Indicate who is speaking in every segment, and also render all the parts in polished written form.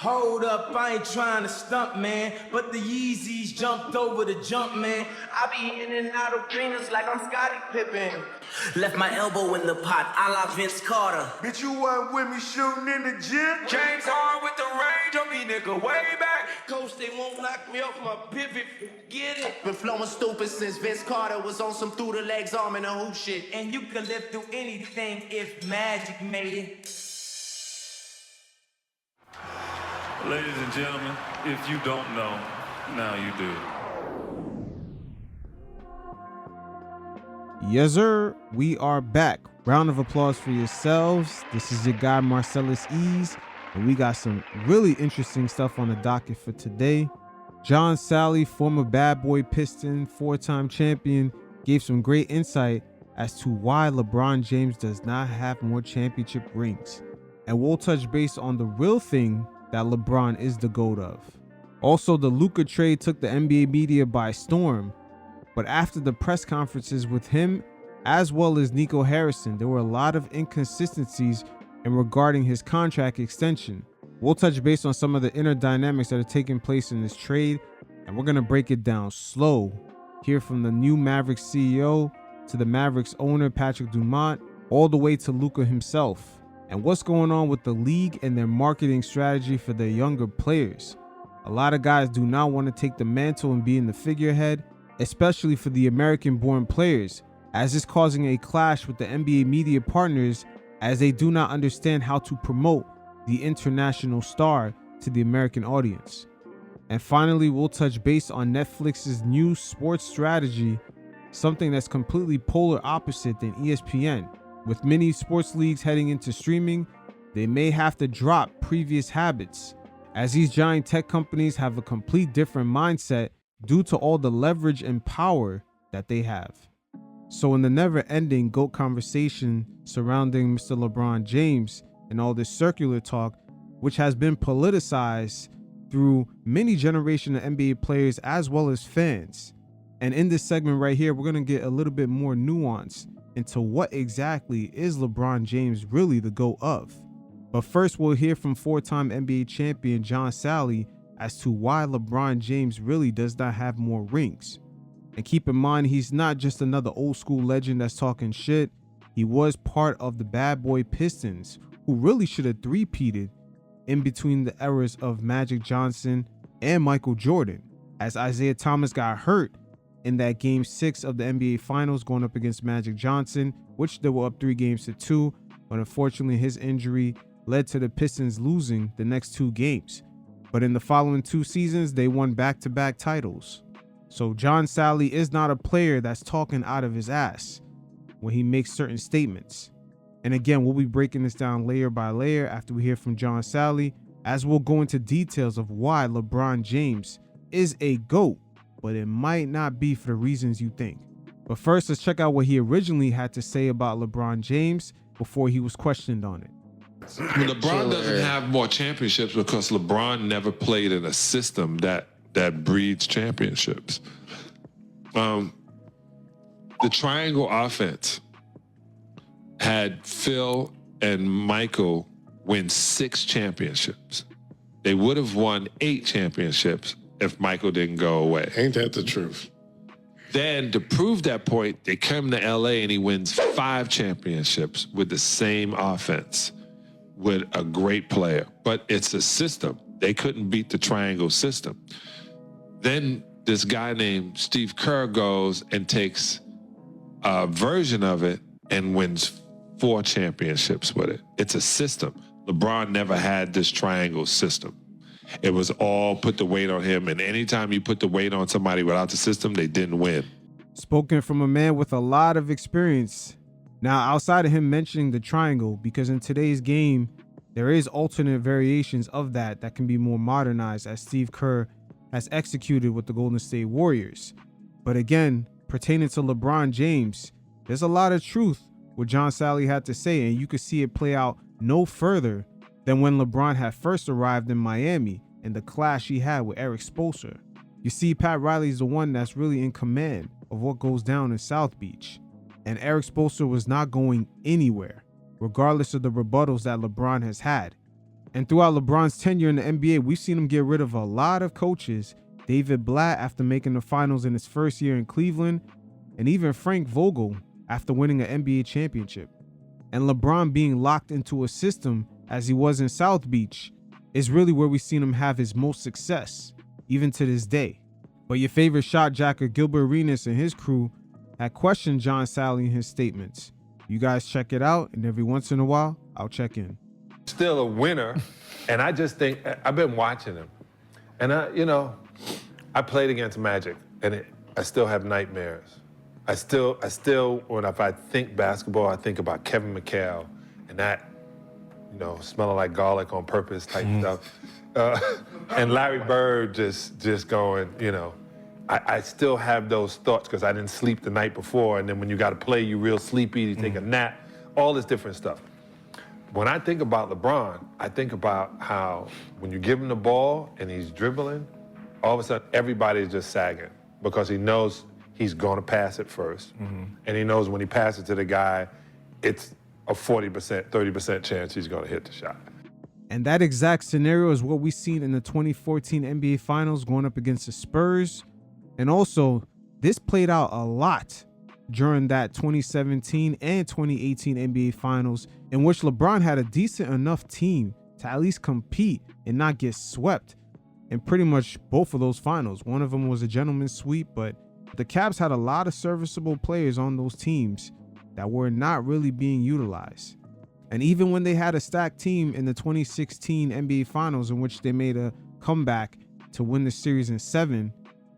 Speaker 1: Hold up, I ain't trying to stump, man, but the Yeezys jumped over the jump, man. I be in and out of arenas like I'm Scottie Pippen. Left my elbow in the pot, a la Vince Carter.
Speaker 2: Bitch, you weren't with me shooting in the gym?
Speaker 3: James Harden with the range on me, nigga, way back.
Speaker 1: Coach, they won't knock me off my pivot, get it.
Speaker 4: Been flowing stupid since Vince Carter was on some through the legs arm and a hoop shit.
Speaker 1: And you can live through anything if Magic made it.
Speaker 5: Ladies and gentlemen, if you don't know, now you do.
Speaker 6: Yes, sir. We are back. Round of applause for yourselves. This is your guy, Marcellus Ease, and we got some really interesting stuff on the docket for today. John Salley, former bad boy Piston, four-time champion, gave some great insight as to why LeBron James does not have more championship rings. And we'll touch base on the real thing that LeBron is the GOAT of. Also, the Luka trade took the NBA media by storm, but after the press conferences with him, as well as Nico Harrison, there were a lot of inconsistencies in regarding his contract extension. We'll touch base on some of the inner dynamics that are taking place in this trade, and we're gonna break it down slow. Hear from the new Mavericks CEO to the Mavericks owner, Patrick Dumont, all the way to Luka himself. And what's going on with the league and their marketing strategy for their younger players. A lot of guys do not want to take the mantle and be in the figurehead, especially for the American-born players, as it's causing a clash with the NBA media partners as they do not understand how to promote the international star to the American audience. And finally, we'll touch base on Netflix's new sports strategy, something that's completely polar opposite than ESPN. With many sports leagues heading into streaming, they may have to drop previous habits, as these giant tech companies have a complete different mindset due to all the leverage and power that they have. So in the never-ending GOAT conversation surrounding Mr. LeBron James and all this circular talk, which has been politicized through many generations of NBA players as well as fans. And in this segment right here, we're going to get a little bit more nuance into what exactly is LeBron James really the GOAT of. But first, we'll hear from four-time NBA champion John Salley as to why LeBron James really does not have more rings. And keep in mind, he's not just another old school legend that's talking shit. He was part of the bad boy Pistons, who really should have three-peated in between the eras of Magic Johnson and Michael Jordan, as Isaiah Thomas got hurt in that game 6 of the NBA Finals going up against Magic Johnson, which they were up 3-2, but unfortunately his injury led to the Pistons losing the next 2 games. But in the following 2 seasons, they won back-to-back titles. So John Salley is not a player that's talking out of his ass when he makes certain statements. And again, we'll be breaking this down layer by layer after we hear from John Salley, as we'll go into details of why LeBron James is a GOAT, but it might not be for the reasons you think. But first, let's check out what he originally had to say about LeBron James before he was questioned on it.
Speaker 7: LeBron doesn't have more championships because LeBron never played in a system that breeds championships. The triangle offense had Phil and Michael win 6 championships. They would have won 8 championships if Michael didn't go away.
Speaker 8: Ain't that the truth?
Speaker 7: Then to prove that point, they come to LA and he wins 5 championships with the same offense with a great player. But it's a system. They couldn't beat the triangle system. Then this guy named Steve Kerr goes and takes a version of it and wins 4 championships with it. It's a system. LeBron never had this triangle system. It was all put the weight on him, and anytime you put the weight on somebody without the system, they didn't win.
Speaker 6: Spoken from a man with a lot of experience. Now, outside of him mentioning the triangle, because in today's game, there is alternate variations of that can be more modernized, as Steve Kerr has executed with the Golden State Warriors. But again, pertaining to LeBron James, there's a lot of truth what John Salley had to say, and you could see it play out no further than when LeBron had first arrived in Miami and the clash he had with Eric Spoelstra. You see, Pat Riley's the one that's really in command of what goes down in South Beach, and Eric Spoelstra was not going anywhere, regardless of the rebuttals that LeBron has had. And throughout LeBron's tenure in the NBA, we've seen him get rid of a lot of coaches. David Blatt after making the finals in his first year in Cleveland, and even Frank Vogel after winning an NBA championship. And LeBron being locked into a system as he was in South Beach is really where we've seen him have his most success, even to this day. But your favorite shot jacker Gilbert Arenas and his crew had questioned John Salley in his statements. You guys check it out, and every once in a while, I'll check in.
Speaker 7: Still a winner, and I just think, I've been watching him, and I played against Magic, and I still have nightmares. I still, if I think basketball, I think about Kevin McHale and that, smelling like garlic on purpose type stuff. And Larry Bird just going, I still have those thoughts because I didn't sleep the night before, and then when you got to play, you're real sleepy, you take a nap, all this different stuff. When I think about LeBron, I think about how when you give him the ball and he's dribbling, all of a sudden everybody's just sagging because he knows he's going to pass it first. And he knows when he passes it to the guy, it's a 40%, 30% chance he's going to hit the shot.
Speaker 6: And that exact scenario is what we seen in the 2014 NBA Finals going up against the Spurs. And also, this played out a lot during that 2017 and 2018 NBA Finals, in which LeBron had a decent enough team to at least compete and not get swept in pretty much both of those finals. One of them was a gentleman's sweep, but the Cavs had a lot of serviceable players on those teams that were not really being utilized. And even when they had a stacked team in the 2016 NBA Finals, in which they made a comeback to win the series in 7,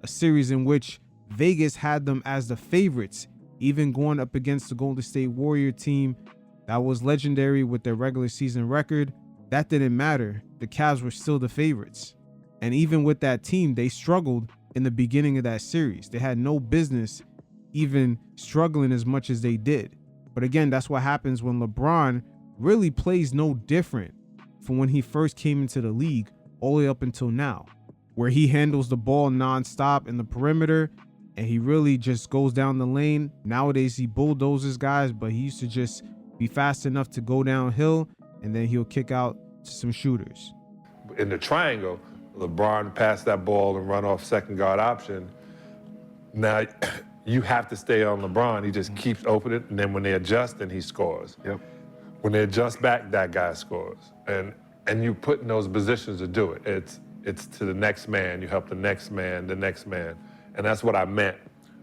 Speaker 6: a series in which Vegas had them as the favorites, even going up against the Golden State Warrior team that was legendary with their regular season record, that didn't matter. The Cavs were still the favorites. And even with that team, they struggled in the beginning of that series. They had no business even struggling as much as they did. But again, that's what happens when LeBron really plays no different from when he first came into the league all the way up until now, where he handles the ball nonstop in the perimeter and he really just goes down the lane. Nowadays, he bulldozes guys, but he used to just be fast enough to go downhill and then he'll kick out to some shooters.
Speaker 7: In the triangle, LeBron passed that ball and run off second guard option. Now, you have to stay on LeBron. He just keeps opening, and then when they adjust, then he scores.
Speaker 2: Yep.
Speaker 7: When they adjust back, that guy scores. And you put in those positions to do it. It's to the next man. You help the next man, the next man. And that's what I meant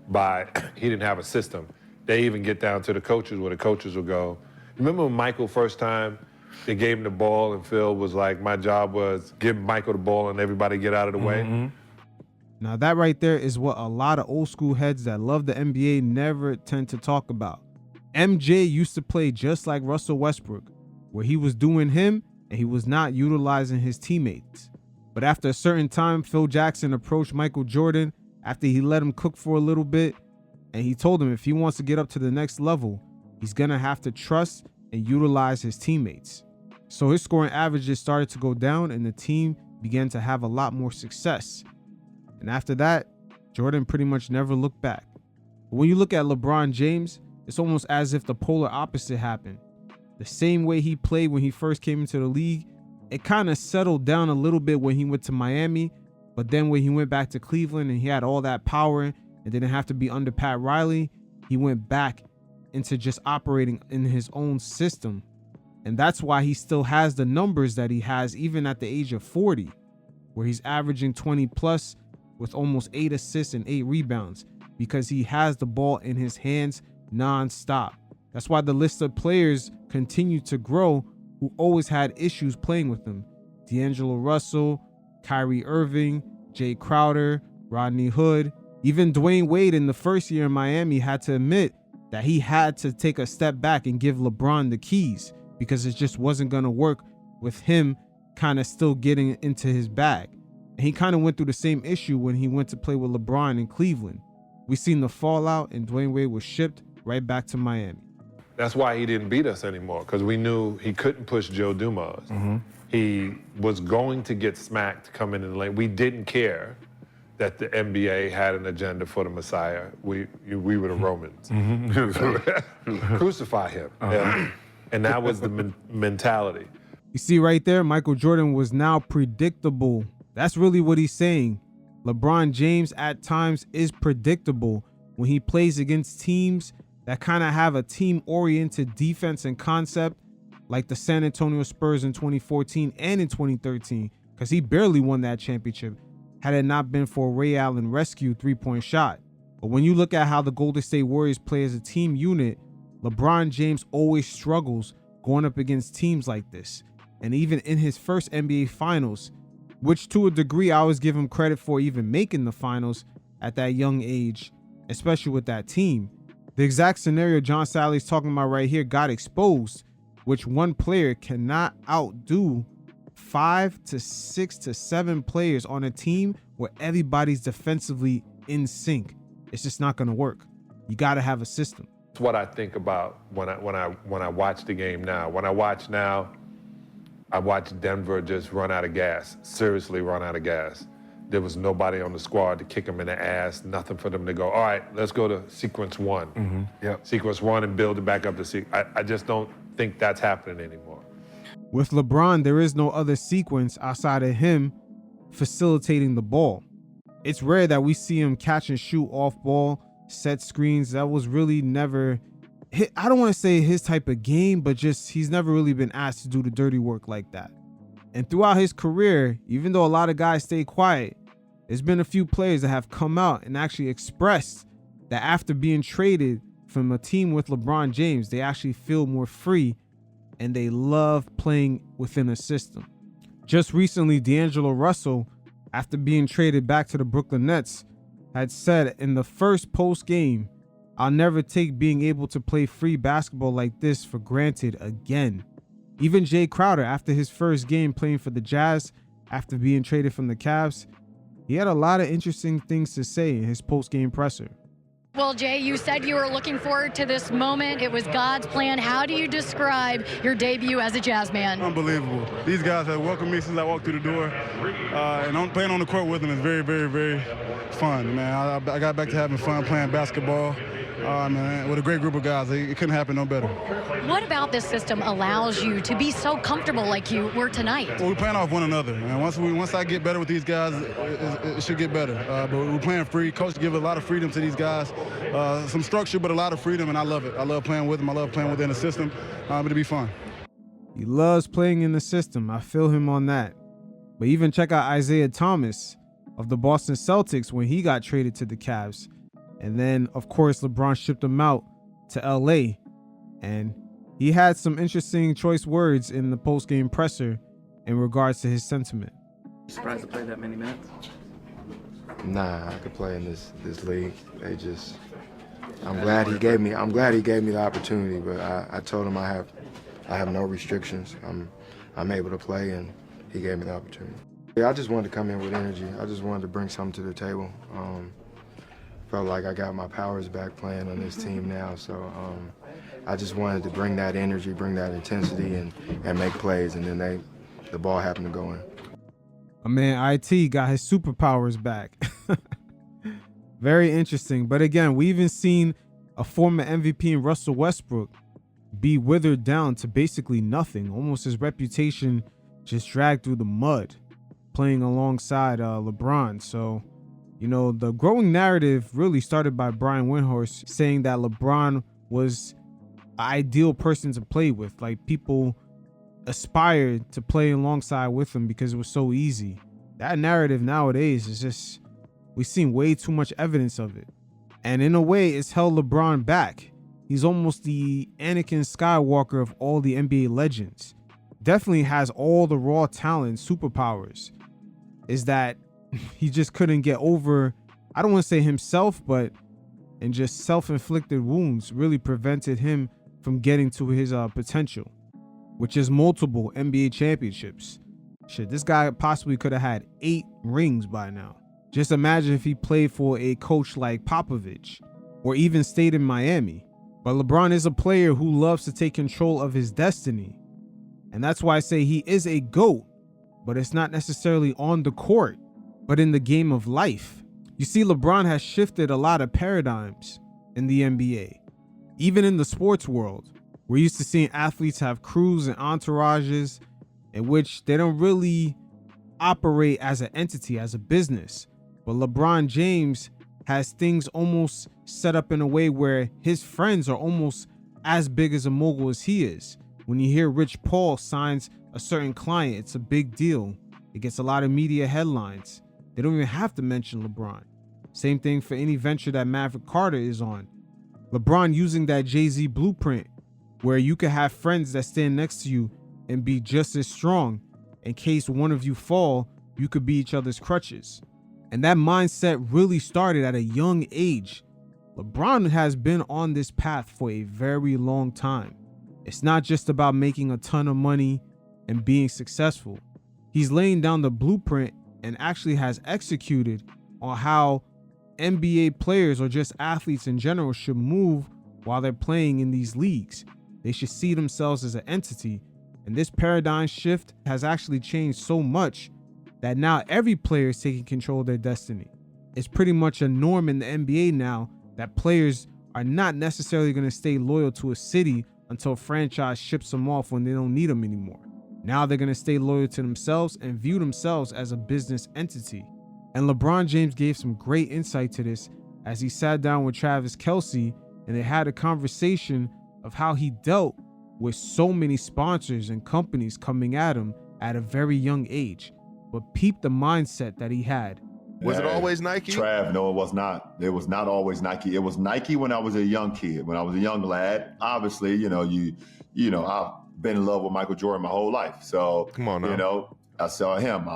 Speaker 7: by he didn't have a system. They even get down to the coaches where the coaches will go. Remember when Michael first time, they gave him the ball and Phil was like, my job was give Michael the ball and everybody get out of the way?
Speaker 6: Now that right there is what a lot of old school heads that love the NBA never tend to talk about. MJ used to play just like Russell Westbrook, where he was doing him and he was not utilizing his teammates. But after a certain time, Phil Jackson approached Michael Jordan after he let him cook for a little bit, and he told him if he wants to get up to the next level, he's gonna have to trust and utilize his teammates. So his scoring averages started to go down and the team began to have a lot more success. And after that, Jordan pretty much never looked back. But when you look at LeBron James, it's almost as if the polar opposite happened. The same way he played when he first came into the league, it kind of settled down a little bit when he went to Miami, but then when he went back to Cleveland and he had all that power and didn't have to be under Pat Riley, he went back into just operating in his own system. And that's why he still has the numbers that he has even at the age of 40, where he's averaging 20 plus with almost 8 assists and 8 rebounds, because he has the ball in his hands nonstop. That's why the list of players continue to grow who always had issues playing with him. D'Angelo Russell, Kyrie Irving, Jay Crowder, Rodney Hood, even Dwayne Wade in the first year in Miami had to admit that he had to take a step back and give LeBron the keys because it just wasn't going to work with him kind of still getting into his bag. And he kind of went through the same issue when he went to play with LeBron in Cleveland. We seen the fallout and Dwayne Wade was shipped right back to Miami.
Speaker 7: That's why he didn't beat us anymore, because we knew he couldn't push Joe Dumars. He was going to get smacked coming in the lane. We didn't care that the NBA had an agenda for the Messiah. We were the Romans. Crucify him. And that was the mentality.
Speaker 6: You see right there, Michael Jordan was now predictable. That's really what he's saying. LeBron James at times is predictable when he plays against teams that kind of have a team-oriented defense and concept, like the San Antonio Spurs in 2014 and in 2013, because he barely won that championship had it not been for Ray Allen rescue three-point shot. But when you look at how the Golden State Warriors play as a team unit, LeBron James always struggles going up against teams like this. And even in his first NBA Finals, which to a degree I always give him credit for even making the finals at that young age, especially with that team. The exact scenario John Salley's talking about right here got exposed, which one player cannot outdo 5 to 6 to 7 players on a team where everybody's defensively in sync. It's just not going to work. You got to have a system.
Speaker 7: It's what I think about when I watch the game now. When I watch now, I watched Denver just run out of gas, seriously run out of gas. There was nobody on the squad to kick them in the ass, nothing for them to go, all right, let's go to sequence one. Sequence one and build it back up to sequence. I just don't think that's happening anymore.
Speaker 6: With LeBron, there is no other sequence outside of him facilitating the ball. It's rare that we see him catch and shoot off ball, set screens. That was really never, I don't want to say his type of game, but just he's never really been asked to do the dirty work like that. And throughout his career, even though a lot of guys stay quiet, there's been a few players that have come out and actually expressed that after being traded from a team with LeBron James, they actually feel more free and they love playing within a system. Just recently, D'Angelo Russell, after being traded back to the Brooklyn Nets, had said in the first post game, "I'll never take being able to play free basketball like this for granted again." Even Jay Crowder, after his first game playing for the Jazz, after being traded from the Cavs, he had a lot of interesting things to say in his post-game presser.
Speaker 8: Well, Jay, you said you were looking forward to this moment. It was God's plan. How do you describe your debut as a Jazz man?
Speaker 9: Unbelievable. These guys have welcomed me since I walked through the door. And playing on the court with them is very, very, very fun, man. I got back to having fun playing basketball. Man, with a great group of guys. It couldn't happen no better.
Speaker 8: What about this system allows you to be so comfortable like you were tonight?
Speaker 9: Well, we're playing off one another, man. Once I get better with these guys, it should get better. But we're playing free. Coach gives a lot of freedom to these guys. Some structure, but a lot of freedom, and I love it. I love playing with them. I love playing within the system. It'll be fun.
Speaker 6: He loves playing in the system. I feel him on that. But even check out Isaiah Thomas of the Boston Celtics when he got traded to the Cavs. And then, of course, LeBron shipped him out to LA. And he had some interesting choice words in the post-game presser in regards to his sentiment.
Speaker 10: Surprised to play that many minutes?
Speaker 11: Nah, I could play in this league. I'm glad he gave me the opportunity, but I told him I have no restrictions. I'm able to play, and he gave me the opportunity. Yeah, I just wanted to come in with energy. I just wanted to bring something to the table. Felt like I got my powers back playing on this team now, so I just wanted to bring that energy, bring that intensity, and make plays, and then the ball happened to go in.
Speaker 6: My man IT got his superpowers back. Very interesting. But again, we even seen a former MVP in Russell Westbrook be withered down to basically nothing. Almost his reputation just dragged through the mud playing alongside LeBron. So, you know, the growing narrative really started by Brian Windhorst saying that LeBron was an ideal person to play with. Like, people aspired to play alongside with him because it was so easy. That narrative nowadays is just, we've seen way too much evidence of it. And in a way, it's held LeBron back. He's almost the Anakin Skywalker of all the NBA legends. Definitely has all the raw talent, superpowers. Is that he just couldn't get over, I don't want to say himself, but and just self-inflicted wounds really prevented him from getting to his potential, which is multiple NBA championships. Shit, this guy possibly could have had 8 rings by now. Just imagine if he played for a coach like Popovich or even stayed in Miami. But LeBron is a player who loves to take control of his destiny. And that's why I say he is a GOAT, but it's not necessarily on the court, but in the game of life. You see, LeBron has shifted a lot of paradigms in the NBA. Even in the sports world, we're used to seeing athletes have crews and entourages, in which they don't really operate as an entity, as a business. But LeBron James has things almost set up in a way where his friends are almost as big as a mogul as he is. When you hear Rich Paul signs a certain client, it's a big deal. It gets a lot of media headlines. They don't even have to mention LeBron. Same thing for any venture that Maverick Carter is on. LeBron using that Jay-Z blueprint where you can have friends that stand next to you and be just as strong. In case one of you fall, you could be each other's crutches. And that mindset really started at a young age. LeBron has been on this path for a very long time. It's not just about making a ton of money and being successful. He's laying down the blueprint and actually has executed on how NBA players or just athletes in general should move while they're playing in these leagues. They should see themselves as an entity. And this paradigm shift has actually changed so much that now every player is taking control of their destiny. It's pretty much a norm in the NBA now that players are not necessarily going to stay loyal to a city until a franchise ships them off when they don't need them anymore. Now they're going to stay loyal to themselves and view themselves as a business entity. And LeBron James gave some great insight to this as he sat down with Travis Kelce and they had a conversation of how he dealt with so many sponsors and companies coming at him at a very young age. But peep the mindset that he had.
Speaker 12: Was it always Nike?
Speaker 2: Trav, no, it was not. It was not always Nike. It was Nike when I was a young kid, when I was a young lad. Obviously, you know, I've been in love with Michael Jordan my whole life. So,
Speaker 12: come on now.
Speaker 2: You know, I saw him,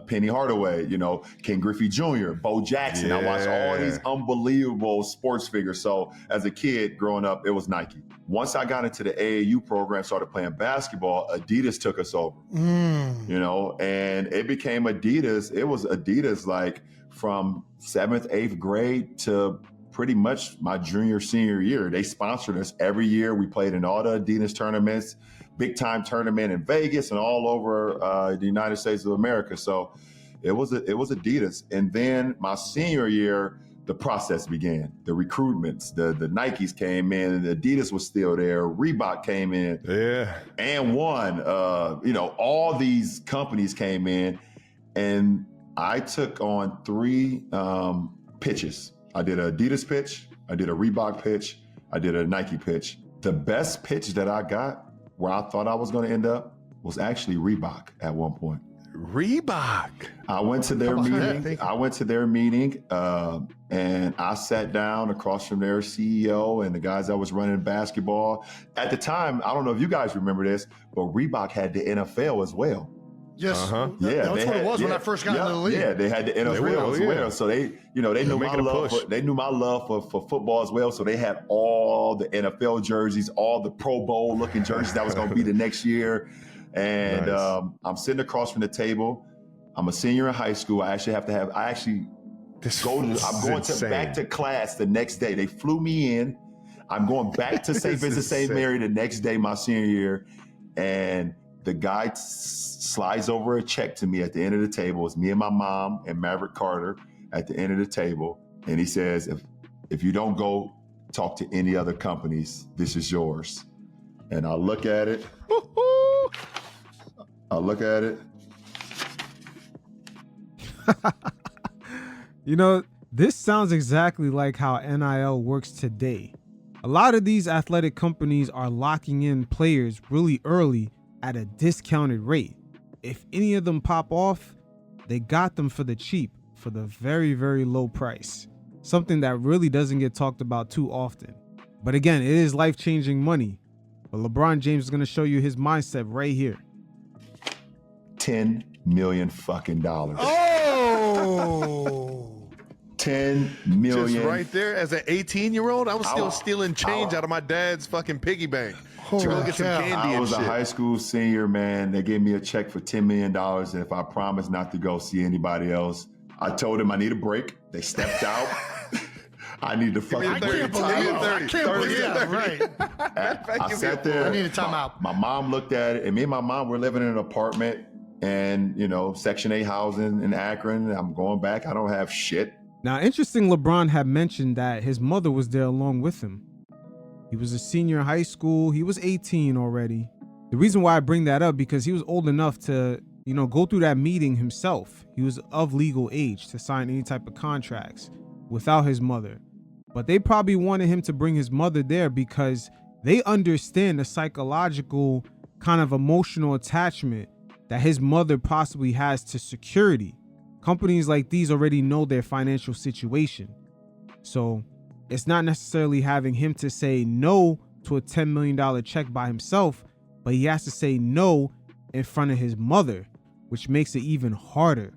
Speaker 2: Penny Hardaway, you know, Ken Griffey Jr., Bo Jackson.
Speaker 12: Yeah.
Speaker 2: I watched all these unbelievable sports figures. So as a kid growing up, it was Nike. Once I got into the AAU program, started playing basketball, Adidas took us over, you know, and it became Adidas. It was Adidas like from 7th, 8th grade to pretty much my junior, senior year. They sponsored us every year. We played in all the Adidas tournaments, big time tournament in Vegas and all over the United States of America. So it was Adidas. And then my senior year, the process began. The recruitments, the Nikes came in, and Adidas was still there. Reebok came in, and won. You know, all these companies came in, and I took on 3 pitches. I did an Adidas pitch, I did a Reebok pitch, I did a Nike pitch. The best pitch that I got, where I thought I was going to end up, was actually Reebok at one point.
Speaker 12: Reebok.
Speaker 2: I went to their meeting. And I sat down across from their CEO and the guys that was running basketball. At the time, I don't know if you guys remember this, but Reebok had the NFL as well.
Speaker 13: Yes.
Speaker 2: Yeah,
Speaker 13: that's what it was when I first got into the league.
Speaker 2: Yeah, they had the NFL as well. So they knew my love. They knew my love for football as well. So they had all the NFL jerseys, all the Pro Bowl looking jerseys that was going to be the next year. And I'm sitting across from the table. I'm a senior in high school. I'm going back to class the next day. They flew me in. I'm going back to St. Vincent St. Mary the next day, my senior year. And the guy slides over a check to me at the end of the table. It's me and my mom and Maverick Carter at the end of the table. And he says, if you don't go talk to any other companies, this is yours. And I look at it.
Speaker 6: You know, this sounds exactly like how NIL works today. A lot of these athletic companies are locking in players really early at a discounted rate. If any of them pop off, they got them for the cheap, for the very, very low price. Something that really doesn't get talked about too often. But again, it is life-changing money. But LeBron James is going to show you his mindset right here.
Speaker 2: $10 million fucking dollars.
Speaker 13: Oh!
Speaker 2: 10 million.
Speaker 12: Just right there, as an 18-year-old, I was still stealing change out of my dad's fucking piggy bank to go get some candy and shit.
Speaker 2: I was a high school senior, man. They gave me a check for $10 million, and if I promised not to go see anybody else, I told them I need a break. They stepped out. I need to fucking break.
Speaker 13: I can't believe that, right.
Speaker 2: I sat there.
Speaker 13: I need a timeout.
Speaker 2: My mom looked at it, and me and my mom were living in an apartment and, you know, Section 8 housing in Akron. I'm going back. I don't have shit.
Speaker 6: Now, interesting, LeBron had mentioned that his mother was there along with him. He was a senior in high school. He was 18 already. The reason why I bring that up, because he was old enough to, go through that meeting himself. He was of legal age to sign any type of contracts without his mother. But they probably wanted him to bring his mother there because they understand the psychological kind of emotional attachment that his mother possibly has to security. Companies like these already know their financial situation. So it's not necessarily having him to say no to a $10 million check by himself, but he has to say no in front of his mother, which makes it even harder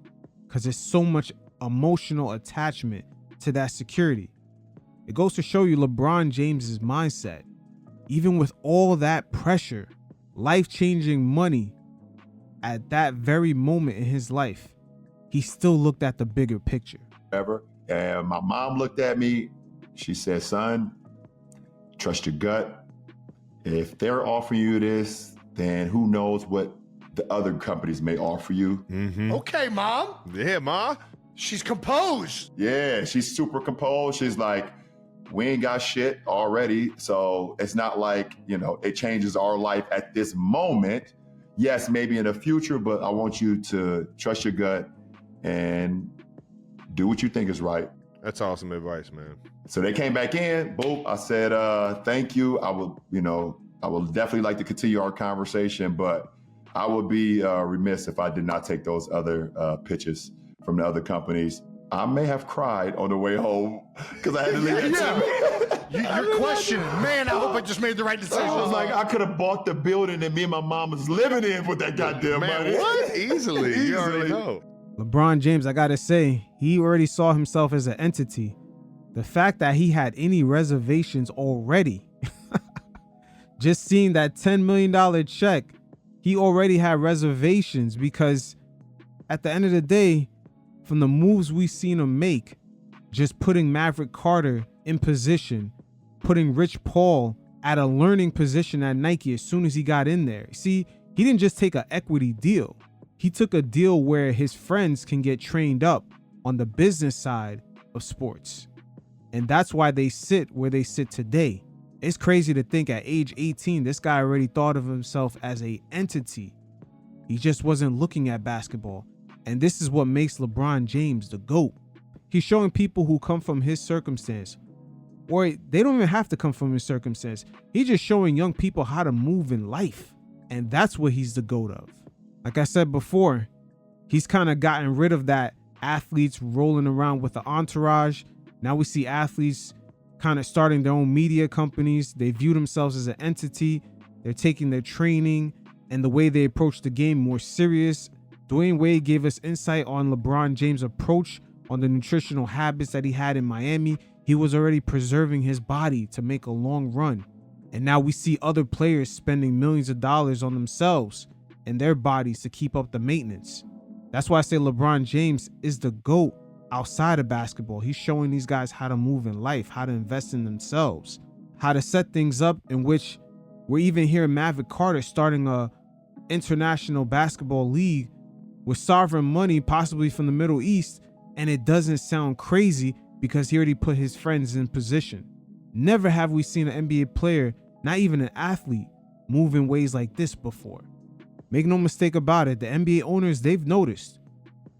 Speaker 6: because there's so much emotional attachment to that security. It goes to show you LeBron James's mindset. Even with all that pressure, life-changing money at that very moment in his life, he still looked at the bigger picture.
Speaker 2: And my mom looked at me. She said, son, trust your gut. If they're offering you this, then who knows what the other companies may offer you.
Speaker 12: Mm-hmm.
Speaker 13: Okay, Mom.
Speaker 12: Yeah, Ma.
Speaker 13: She's composed.
Speaker 2: Yeah, she's super composed. She's like, we ain't got shit already. So it's not like, it changes our life at this moment. Yes, maybe in the future, but I want you to trust your gut and do what you think is right.
Speaker 12: That's awesome advice, man.
Speaker 2: So they came back in, boom. I said, thank you. I would definitely like to continue our conversation, but I would be remiss if I did not take those other pitches from the other companies. I may have cried on the way home because I had to leave that to me.
Speaker 13: You're questioning. Man, I hope I just made the right decision.
Speaker 2: I was like, I could have bought the building that me and my mom was living in with that goddamn money.
Speaker 12: What? Easily. You already know.
Speaker 6: LeBron James, I gotta say, he already saw himself as an entity. The fact that he had any reservations already, just seeing that $10 million check, he already had reservations because at the end of the day, from the moves we've seen him make, just putting Maverick Carter in position, putting Rich Paul at a learning position at Nike as soon as he got in there. See, he didn't just take an equity deal. He took a deal where his friends can get trained up on the business side of sports. And that's why they sit where they sit today. It's crazy to think at age 18, this guy already thought of himself as an entity. He just wasn't looking at basketball. And this is what makes LeBron James the GOAT. He's showing people who come from his circumstance, or they don't even have to come from his circumstance. He's just showing young people how to move in life. And that's what he's the GOAT of. Like I said before, he's kind of gotten rid of that athletes rolling around with the entourage. Now we see athletes kind of starting their own media companies. They view themselves as an entity. They're taking their training and the way they approach the game more serious. Dwayne Wade gave us insight on LeBron James' approach on the nutritional habits that he had in Miami. He was already preserving his body to make a long run. And now we see other players spending millions of dollars on themselves and their bodies to keep up the maintenance. That's why I say LeBron James is the GOAT outside of basketball. He's showing these guys how to move in life, how to invest in themselves, how to set things up in which we're even hearing Maverick Carter starting a international basketball league with sovereign money, possibly from the Middle East, and it doesn't sound crazy because he already put his friends in position. Never have we seen an NBA player, not even an athlete, move in ways like this before. Make no mistake about it, the NBA owners, they've noticed.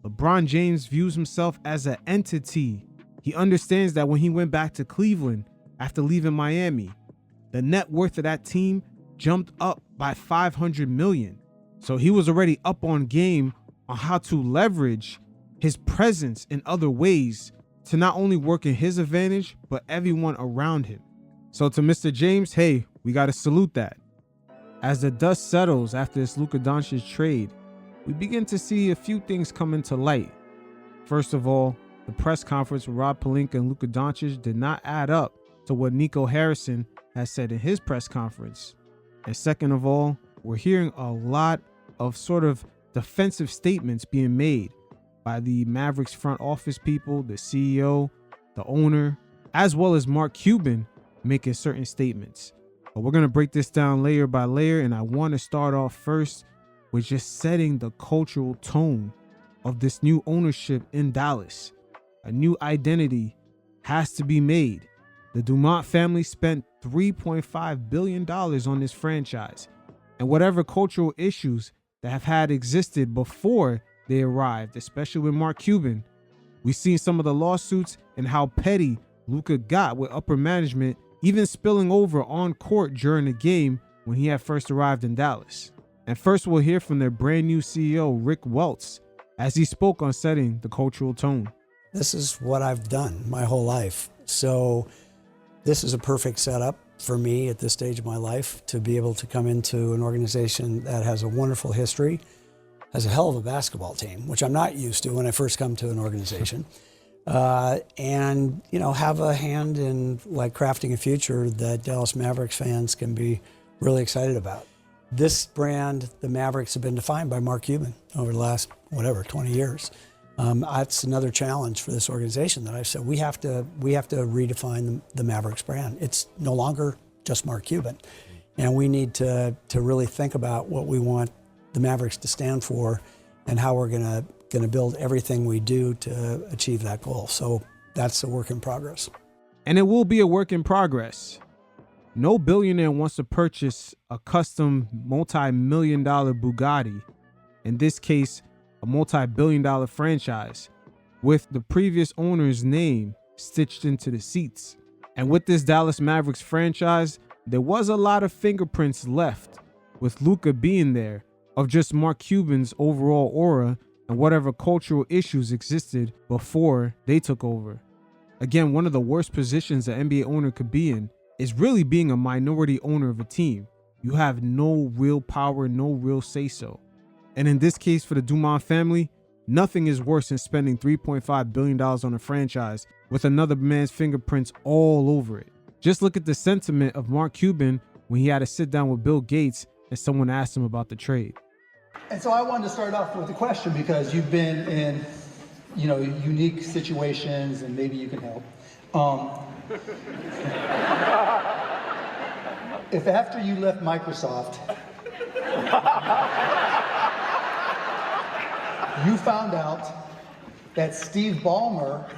Speaker 6: LeBron James views himself as an entity. He understands that when he went back to Cleveland after leaving Miami, the net worth of that team jumped up by $500 million. So he was already up on game on how to leverage his presence in other ways to not only work in his advantage, but everyone around him. So to Mr. James, hey, we got to salute that. As the dust settles after this Luka Doncic trade, we begin to see a few things come into light. First of all, the press conference with Rob Pelinka and Luka Doncic did not add up to what Nico Harrison has said in his press conference. And second of all, we're hearing a lot of sort of defensive statements being made by the Mavericks front office people, the CEO, the owner, as well as Mark Cuban making certain statements. But we're going to break this down layer by layer, and I want to start off first with just setting the cultural tone of this new ownership in Dallas. A new identity has to be made. The Dumont family spent $3.5 billion on this franchise. and whatever cultural issues that have had existed before they arrived, especially with Mark Cuban. We've seen some of the lawsuits and how petty Luka got with upper management, even spilling over on court during the game when he had first arrived in Dallas. And first we'll hear from their brand new CEO, Rick Welts, as he spoke on setting the cultural tone.
Speaker 14: This is what I've done my whole life. So this is a perfect setup for me at this stage of my life to be able to come into an organization that has a wonderful history, has a hell of a basketball team, which I'm not used to when I first come to an organization, and have a hand in like crafting a future that Dallas Mavericks fans can be really excited about. This brand, the Mavericks, have been defined by Mark Cuban over the last 20 years. That's another challenge for this organization that I've said we have to redefine the Mavericks brand. It's no longer just Mark Cuban, and we need to really think about what we want the Mavericks to stand for and how we're gonna build everything we do to achieve that goal. So that's a work in progress.
Speaker 6: And it will be a work in progress. No billionaire wants to purchase a custom multi-million-dollar Bugatti, in this case, a multi-billion-dollar franchise, with the previous owner's name stitched into the seats. And with this Dallas Mavericks franchise, there was a lot of fingerprints left, with Luka being there, of just Mark Cuban's overall aura and whatever cultural issues existed before they took over. Again, one of the worst positions an NBA owner could be in is really being a minority owner of a team. You have no real power, no real say-so. And in this case, for the Dumont family, nothing is worse than spending $3.5 billion on a franchise with another man's fingerprints all over it. Just look at the sentiment of Mark Cuban when he had to sit down with Bill Gates and someone asked him about the trade.
Speaker 15: And so I wanted to start off with a question because you've been in, unique situations and maybe you can help. If after you left Microsoft, you found out that Steve Ballmer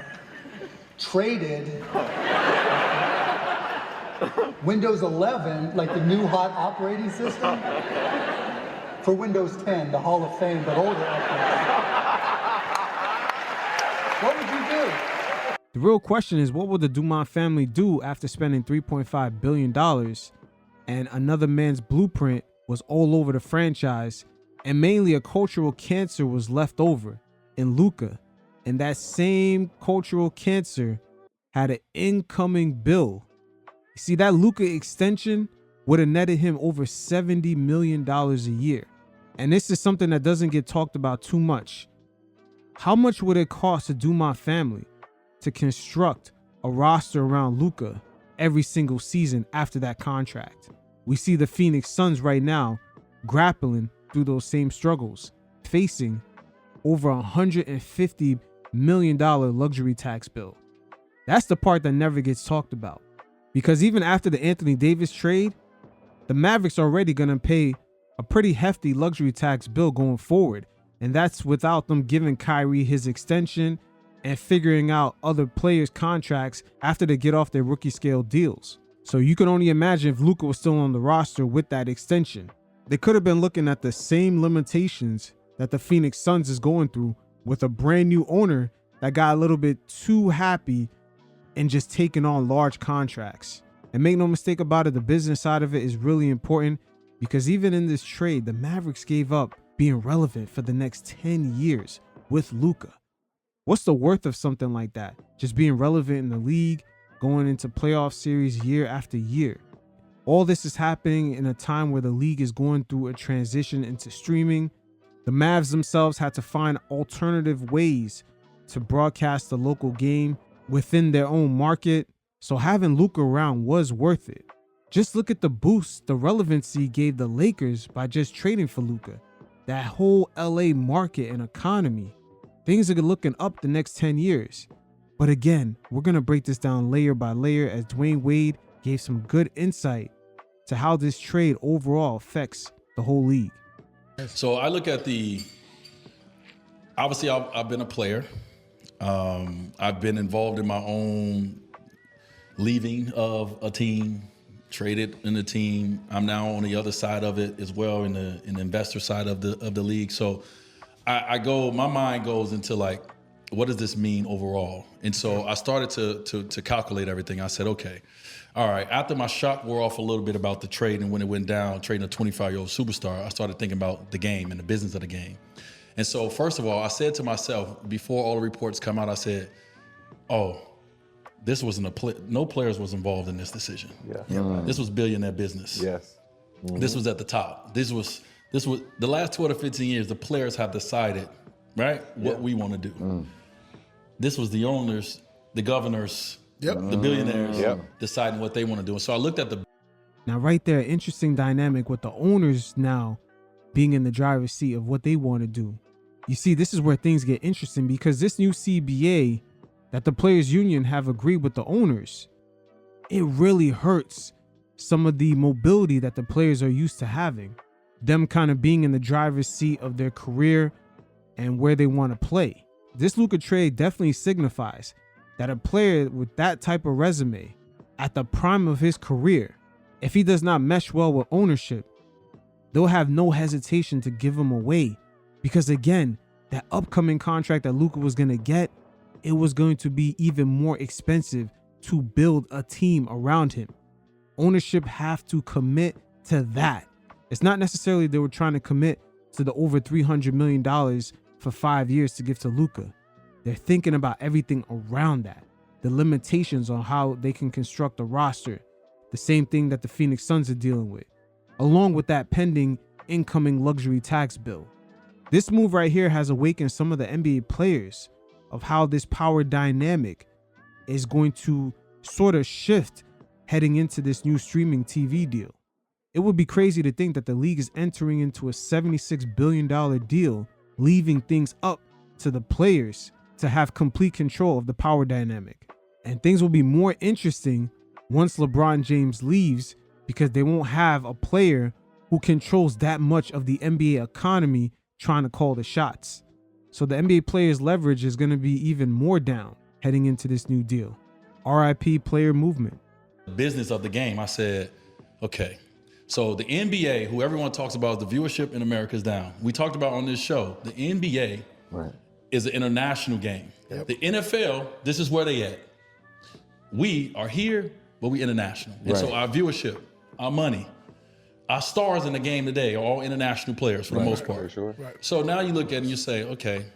Speaker 15: traded Windows 11, like the new hot operating system, for Windows 10, the Hall of Fame, but older upgrade. What would you do?
Speaker 6: The real question is, what will the Dumont family do after spending $3.5 billion and another man's blueprint was all over the franchise, and mainly a cultural cancer was left over in Luka, and that same cultural cancer had an incoming bill. You see, that Luka extension would have netted him over $70 million a year. And this is something that doesn't get talked about too much. How much would it cost the Dumont family to construct a roster around Luka every single season after that contract? We see the Phoenix Suns right now grappling through those same struggles, facing over $150 million luxury tax bill. That's the part that never gets talked about. Because even after the Anthony Davis trade, the Mavericks are already going to pay a pretty hefty luxury tax bill going forward. And that's without them giving Kyrie his extension and figuring out other players' contracts after they get off their rookie scale deals. So you can only imagine if Luka was still on the roster with that extension. They could have been looking at the same limitations that the Phoenix Suns is going through with a brand new owner that got a little bit too happy and just taking on large contracts. And make no mistake about it, the business side of it is really important, because even in this trade, the Mavericks gave up being relevant for the next 10 years with Luka. What's the worth of something like that? Just being relevant in the league, going into playoff series year after year. All this is happening in a time where the league is going through a transition into streaming. The Mavs themselves had to find alternative ways to broadcast the local game within their own market. So having Luka around was worth it. Just look at the boost the relevancy gave the Lakers by just trading for Luka. That whole LA market and economy. Things are looking up the next 10 years. But again, we're going to break this down layer by layer as Dwayne Wade gave some good insight to how this trade overall affects the whole league.
Speaker 16: So I look at obviously I've been a player. I've been involved in my own leaving of a team, traded in the team. I'm now on the other side of it as well, in the investor side of the league. So my mind goes into like, what does this mean overall? And so I started to calculate everything. I said, okay, all right, after my shock wore off a little bit about the trade and when it went down, trading a 25-year-old superstar, I started thinking about the game and the business of the game. And so first of all, I said to myself, before all the reports come out, I said, oh, this wasn't no players was involved in this decision. Yeah. This was billionaire business.
Speaker 17: Yes. Mm-hmm.
Speaker 16: This was at the top. This was the last 12 to 15 years, the players have decided, right, what we want to do. This was the owners, the governors, the billionaires deciding what they want to do. And so I looked at the...
Speaker 6: Now right there, interesting dynamic with the owners now being in the driver's seat of what they want to do. You see, this is where things get interesting, because this new CBA that the players union have agreed with the owners, it really hurts some of the mobility that the players are used to having, them kind of being in the driver's seat of their career and where they want to play. This Luka trade definitely signifies that a player with that type of resume at the prime of his career, if he does not mesh well with ownership, they'll have no hesitation to give him away, because again, that upcoming contract that Luka was going to get, it was going to be even more expensive to build a team around him. Ownership have to commit to that. It's not necessarily they were trying to commit to the over $300 million for 5 years to give to Luka. They're thinking about everything around that, the limitations on how they can construct a roster, the same thing that the Phoenix Suns are dealing with, along with that pending incoming luxury tax bill. This move right here has awakened some of the NBA players of how this power dynamic is going to sort of shift heading into this new streaming TV deal. It would be crazy to think that the league is entering into a $76 billion deal, leaving things up to the players to have complete control of the power dynamic. And things will be more interesting once LeBron James leaves, because they won't have a player who controls that much of the NBA economy trying to call the shots. So the NBA players' leverage is going to be even more down heading into this new deal. RIP player movement.
Speaker 16: Business of the game, I said, okay, so the NBA, who everyone talks about, the viewership in America is down. We talked about on this show, the NBA is an international game. The NFL, this is where they at. We are here, but we international. And so our viewership, our money, our stars in the game today are all international players for the most part. So now you look at it and you say, okay,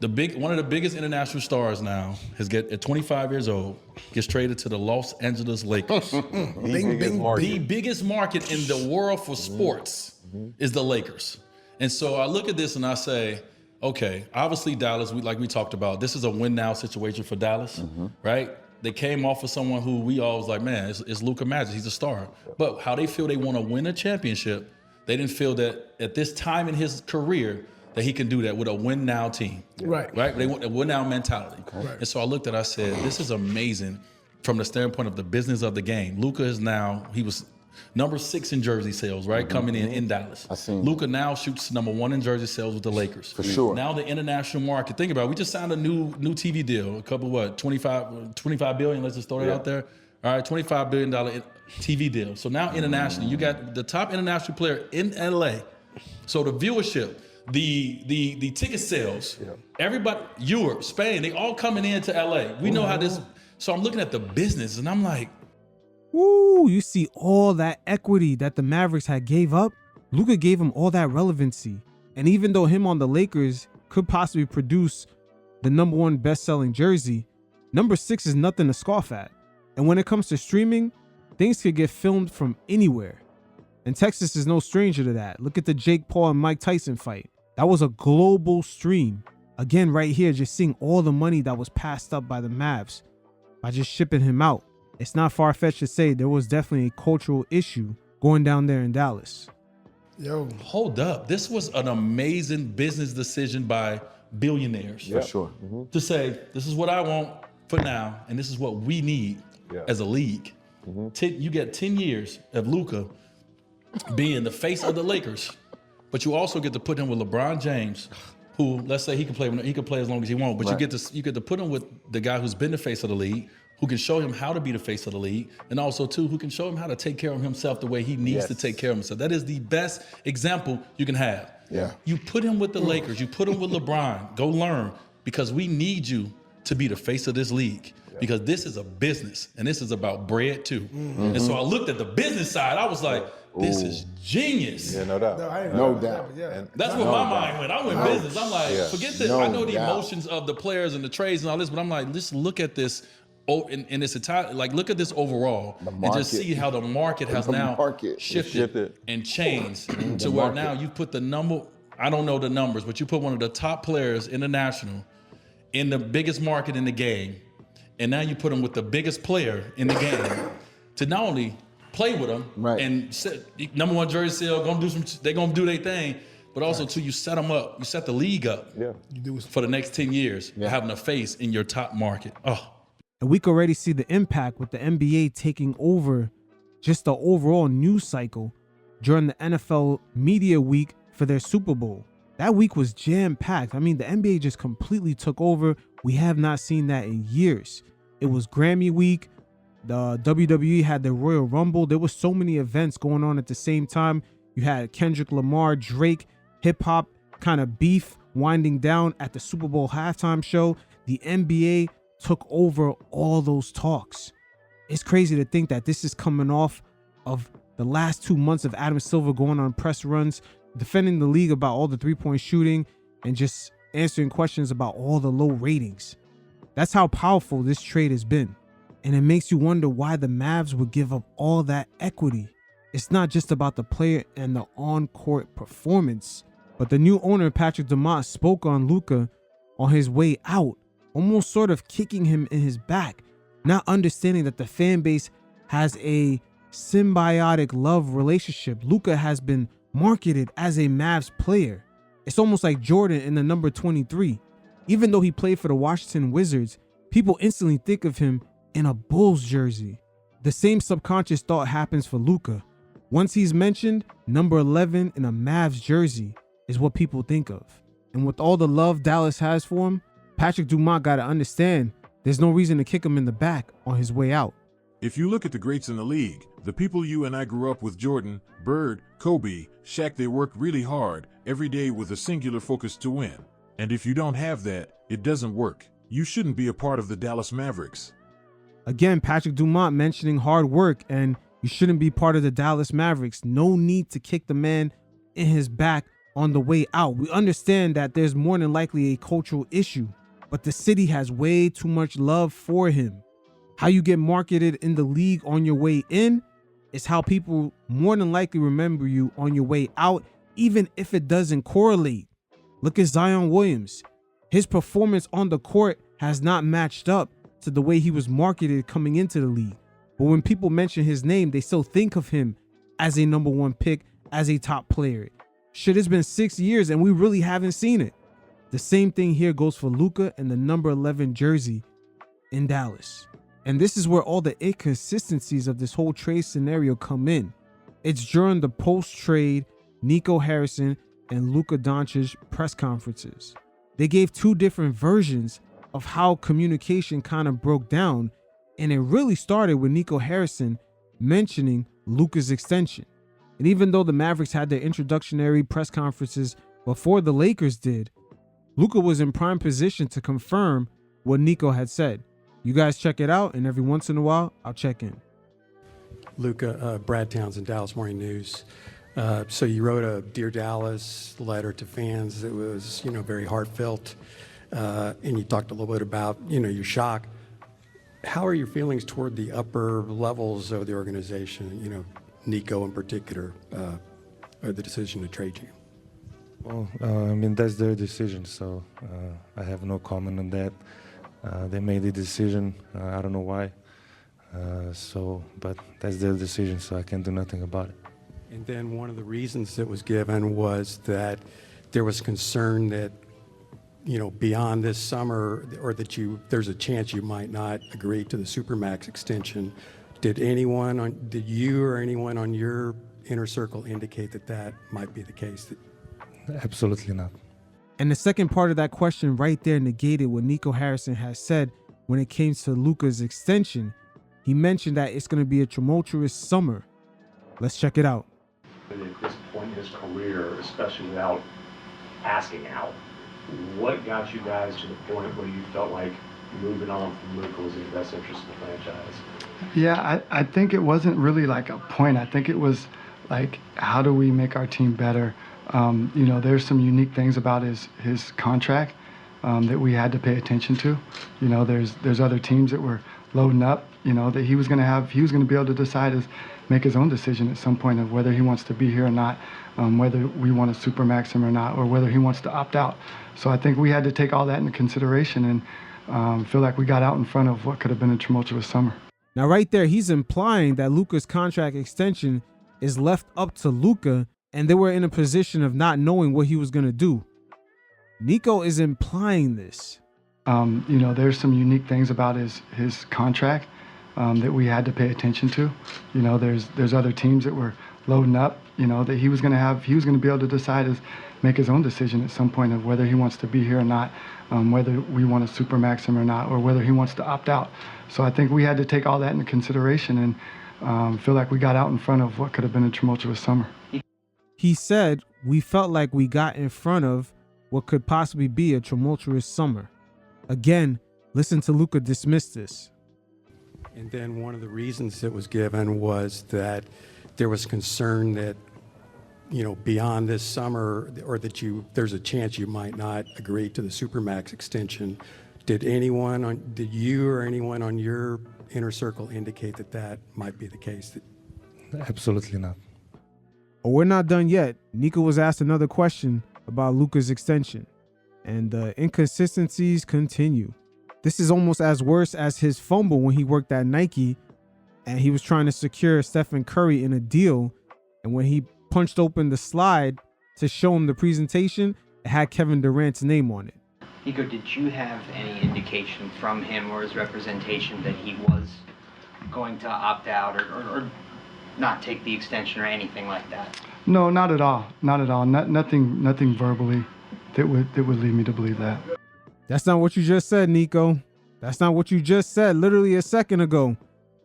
Speaker 16: one of the biggest international stars now at 25 years old, gets traded to the Los Angeles Lakers. The biggest market in the world for sports is the Lakers. And so I look at this and I say, okay, obviously Dallas, like we talked about, this is a win now situation for Dallas, right? They came off of someone who we all was like, man, it's Luka Magic, he's a star. But how they feel they want to win a championship, they didn't feel that at this time in his career that he can do that with a win now team. Right? They want a win now mentality. And so I looked at it, I said, this is amazing from the standpoint of the business of the game. Luka is now, he was number 6 in jersey sales, right? Coming in Dallas. Luka now shoots number 1 in jersey sales with the Lakers. For sure. Now the international market. Think about it. We just signed a new TV deal. A couple, 25 billion. Let's just throw that out there. All right, $25 billion TV deal. So now internationally, you got the top international player in LA. So the viewership, the ticket sales, everybody, Europe, Spain, they all coming into LA. We know how this. So I'm looking at the business and I'm like,
Speaker 6: woo, you see all that equity that the Mavericks had gave up? Luka gave him all that relevancy. And even though him on the Lakers could possibly produce the number 1 best-selling jersey, number 6 is nothing to scoff at. And when it comes to streaming, things could get filmed from anywhere. And Texas is no stranger to that. Look at the Jake Paul and Mike Tyson fight. That was a global stream. Again, right here, just seeing all the money that was passed up by the Mavs by just shipping him out. It's not far-fetched to say there was definitely a cultural issue going down there in Dallas.
Speaker 16: Yo, hold up. This was an amazing business decision by billionaires.
Speaker 17: For sure.
Speaker 16: To say, this is what I want for now, and this is what we need as a league. You get 10 years of Luka being the face of the Lakers, but you also get to put him with LeBron James, who, let's say he can play as long as he wants, but you get to put him with the guy who's been the face of the league, who can show him how to be the face of the league, and also too, who can show him how to take care of himself the way he needs to take care of himself. That is the best example you can have.
Speaker 17: Yeah.
Speaker 16: You put him with the Lakers, you put him with LeBron, go learn, because we need you to be the face of this league. Because this is a business, and this is about bread too. And so I looked at the business side, I was like, this is genius.
Speaker 17: Yeah, no doubt. No doubt. And
Speaker 16: That's where my mind went. I went business. I'm like, forget this.
Speaker 17: No
Speaker 16: I know the
Speaker 17: doubt.
Speaker 16: emotions of the players and the trades and all this, but I'm like, let's look at this in its entire, like, look at this overall and just see how the market has shifted and changed to where now you put the number, I don't know the numbers, but you put one of the top players in the national, in the biggest market in the game, and now you put them with the biggest player in the game to not only play with them and set, number one jersey sale, they're gonna do their thing, but also too, you set them up, you set the league up for the next 10 years, having a face in your top market.
Speaker 6: And we can already see the impact with the NBA taking over just the overall news cycle during the NFL media week for their Super Bowl. That week was jam-packed. I mean, the NBA just completely took over. We have not seen that in years. It was Grammy week. The WWE had the Royal Rumble. There was so many events going on at the same time. You had Kendrick Lamar, Drake, hip-hop kind of beef winding down at the Super Bowl halftime show. The NBA took over all those talks. It's crazy to think that this is coming off of the last 2 months of Adam Silver going on press runs, defending the league about all the three-point shooting and just answering questions about all the low ratings. That's how powerful this trade has been. And it makes you wonder why the Mavs would give up all that equity. It's not just about the player and the on-court performance, but the new owner, Patrick Dumont, spoke on Luka on his way out, almost sort of kicking him in his back, not understanding that the fan base has a symbiotic love relationship. Luka has been marketed as a Mavs player. It's almost like Jordan in the number 23. Even though he played for the Washington Wizards, people instantly think of him in a Bulls jersey. The same subconscious thought happens for Luka. Once he's mentioned, number 11 in a Mavs jersey is what people think of. And with all the love Dallas has for him, Patrick Dumont got to understand there's no reason to kick him in the back on his way out.
Speaker 18: If you look at the greats in the league, the people you and I grew up with, Jordan, Bird, Kobe, Shaq, they work really hard every day with a singular focus to win. And if you don't have that, it doesn't work. You shouldn't be a part of the Dallas Mavericks.
Speaker 6: Again, Patrick Dumont mentioning hard work and you shouldn't be part of the Dallas Mavericks. No need to kick the man in his back on the way out. We understand that there's more than likely a cultural issue, but the city has way too much love for him. How you get marketed in the league on your way in is how people more than likely remember you on your way out, even if it doesn't correlate. Look at Zion Williams. His performance on the court has not matched up to the way he was marketed coming into the league. But when people mention his name, they still think of him as a number one pick, as a top player. Shit, it's been 6 years and we really haven't seen it. The same thing here goes for Luka and the number 11 jersey in Dallas. And this is where all the inconsistencies of this whole trade scenario come in. It's during the post-trade Nico Harrison and Luka Doncic press conferences. They gave two different versions of how communication kind of broke down, and it really started with Nico Harrison mentioning Luka's extension. And even though the Mavericks had their introductory press conferences before the Lakers did, Luka was in prime position to confirm what Nico had said. You guys check it out, and every once in a while, I'll check in.
Speaker 19: Luka, Brad Townsend, Dallas Morning News. So you wrote a Dear Dallas letter to fans. It was, very heartfelt, and you talked a little bit about, your shock. How are your feelings toward the upper levels of the organization, Nico in particular, or the decision to trade you?
Speaker 20: Well, that's their decision, so I have no comment on that. They made the decision. I don't know why. But that's their decision, so I can't do nothing about it.
Speaker 19: And then one of the reasons that was given was that there was concern that, beyond this summer, or that there's a chance you might not agree to the Supermax extension. Did you or anyone on your inner circle indicate that might be the case?
Speaker 20: Absolutely not.
Speaker 6: And the second part of that question right there negated what Nico Harrison has said when it came to Luka's extension. He mentioned that it's going to be a tumultuous summer. Let's check it out.
Speaker 21: At this point in his career, especially without asking out, what got you guys to the point where you felt like moving on from Luka was in the best interest of the franchise?
Speaker 15: Yeah, I think it wasn't really like a point. I think it was like, how do we make our team better? There's some unique things about his contract that we had to pay attention to. There's other teams that were loading up, that he was going to be able to decide make his own decision at some point of whether he wants to be here or not, whether we want to supermax him or not, or whether he wants to opt out. So I think we had to take all that into consideration and feel like we got out in front of what could have been a tumultuous summer.
Speaker 6: Now, right there, he's implying that Luka's contract extension is left up to Luka, and they were in a position of not knowing what he was going to do. Nico is implying this.
Speaker 15: There's some unique things about his contract that we had to pay attention to. There's other teams that were loading up, that he was going to be able to decide make his own decision at some point of whether he wants to be here or not, whether we want to supermax him or not, or whether he wants to opt out. So I think we had to take all that into consideration and feel like we got out in front of what could have been a tumultuous summer.
Speaker 6: He said we felt like we got in front of what could possibly be a tumultuous summer. Again, listen to Luka dismiss this.
Speaker 19: And then one of the reasons that was given was that there was concern that, beyond this summer, or that there's a chance you might not agree to the Supermax extension. Did you or anyone on your inner circle indicate that might be the case?
Speaker 20: Absolutely not.
Speaker 6: Oh, we're not done yet. Nico was asked another question about Luka's extension, and the inconsistencies continue. This is almost as worse as his fumble when he worked at Nike and he was trying to secure Stephen Curry in a deal, and when he punched open the slide to show him the presentation, it had Kevin Durant's name on it.
Speaker 10: Nico, did you have any indication from him or his representation that he was going to opt out or not take the extension or anything like that?
Speaker 15: No, not at all. Not at all. Nothing verbally that would lead me to believe that.
Speaker 6: That's not what you just said, Nico. That's not what you just said literally a second ago.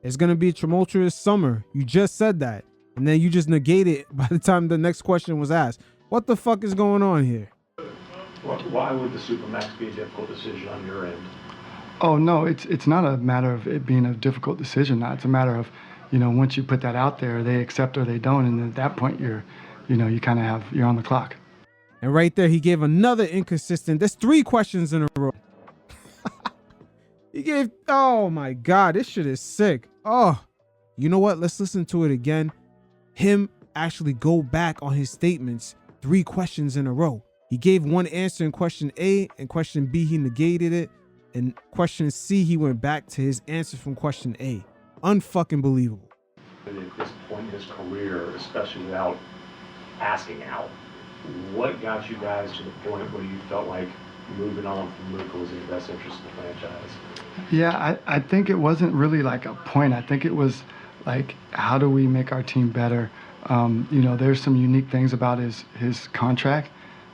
Speaker 6: It's going to be a tumultuous summer. You just said that. And then you just negated it by the time the next question was asked. What the fuck is going on here?
Speaker 21: Why would the Supermax be a difficult decision on your end?
Speaker 15: Oh, no, it's not a matter of it being a difficult decision. No, it's a matter of, once you put that out there, they accept or they don't. And at that point, you're on the clock.
Speaker 6: And right there, he gave another inconsistent. There's 3 questions in a row. He gave, oh my God, this shit is sick. Oh, you know what? Let's listen to it again. Him actually go back on his statements 3 questions in a row. He gave one answer in question A, and question B, he negated it. And question C, he went back to his answer from question A. Unfucking believable.
Speaker 21: At this point in his career, especially without asking out, what got you guys to the point where you felt like moving on from Luka was in the best interest of the franchise?
Speaker 15: Yeah, I think it wasn't really like a point. I think it was like, how do we make our team better? There's some unique things about his contract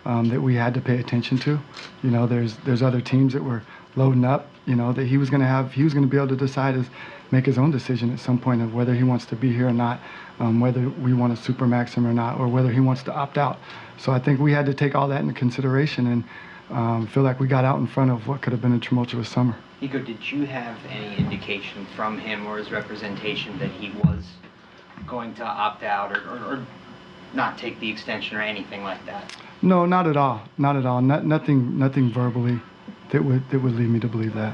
Speaker 15: that we had to pay attention to. There's other teams that were loading up, that he was going to be able to decide make his own decision at some point of whether he wants to be here or not, whether we want to supermax him or not, or whether he wants to opt out. So I think we had to take all that into consideration and feel like we got out in front of what could have been a tumultuous summer.
Speaker 10: Nico, did you have any indication from him or his representation that he was going to opt out or not take the extension or anything like that?
Speaker 15: No, not at all. Not at all. Nothing verbally that would lead me to believe that.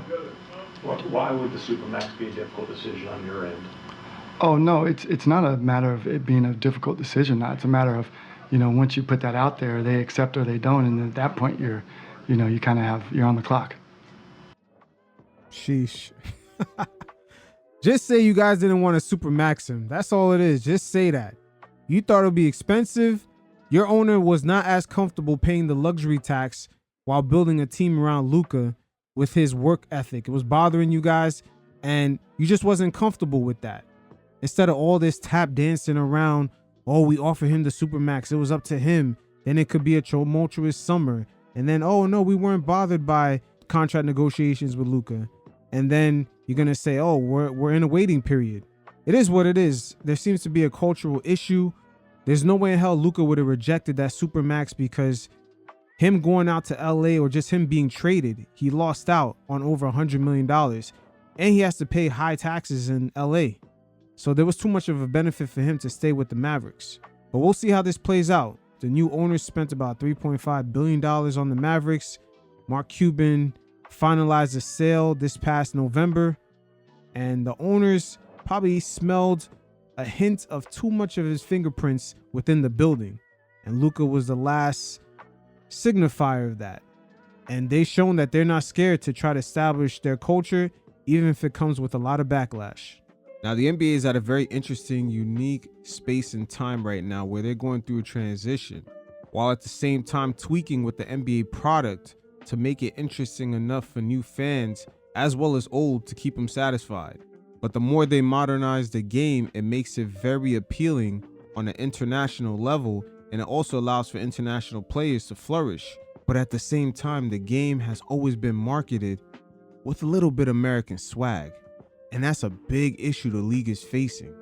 Speaker 21: Why would the Supermax be a difficult decision on your end?
Speaker 15: Oh, no, it's not a matter of it being a difficult decision. No, it's a matter of, once you put that out there, they accept or they don't, and at that point you're on the clock.
Speaker 6: Sheesh. Just say you guys didn't want to supermax him. That's all it is. Just say that. You thought it would be expensive. Your owner was not as comfortable paying the luxury tax while building a team around Luka with his work ethic. It was bothering you guys, and you just wasn't comfortable with that. Instead of all this tap dancing around, oh, we offered him the supermax. It was up to him. Then it could be a tumultuous summer. And then, oh, no, we weren't bothered by contract negotiations with Luka. and then you're going to say, oh, we're in a waiting period. It is what it is. There seems to be a cultural issue. There's no way in hell Luka would have rejected that Supermax, because him going out to LA or just him being traded, he lost out on over $100 million, and he has to pay high taxes in LA. So there was too much of a benefit for him to stay with the Mavericks. But we'll see how this plays out. The new owners spent about $3.5 billion on the Mavericks. Mark Cuban finalized the sale this past November, and the owners probably smelled a hint of too much of his fingerprints within the building. And Luka was the last signifier of that. And they've shown that they're not scared to try to establish their culture, even if it comes with a lot of backlash. Now, the NBA is at a very interesting, unique space and time right now where they're going through a transition, while at the same time tweaking with the NBA product to make it interesting enough for new fans as well as old to keep them satisfied. But the more they modernize the game, it makes it very appealing on an international level, and it also allows for international players to flourish. But at the same time, the game has always been marketed with a little bit American swag. And that's a big issue the league is facing.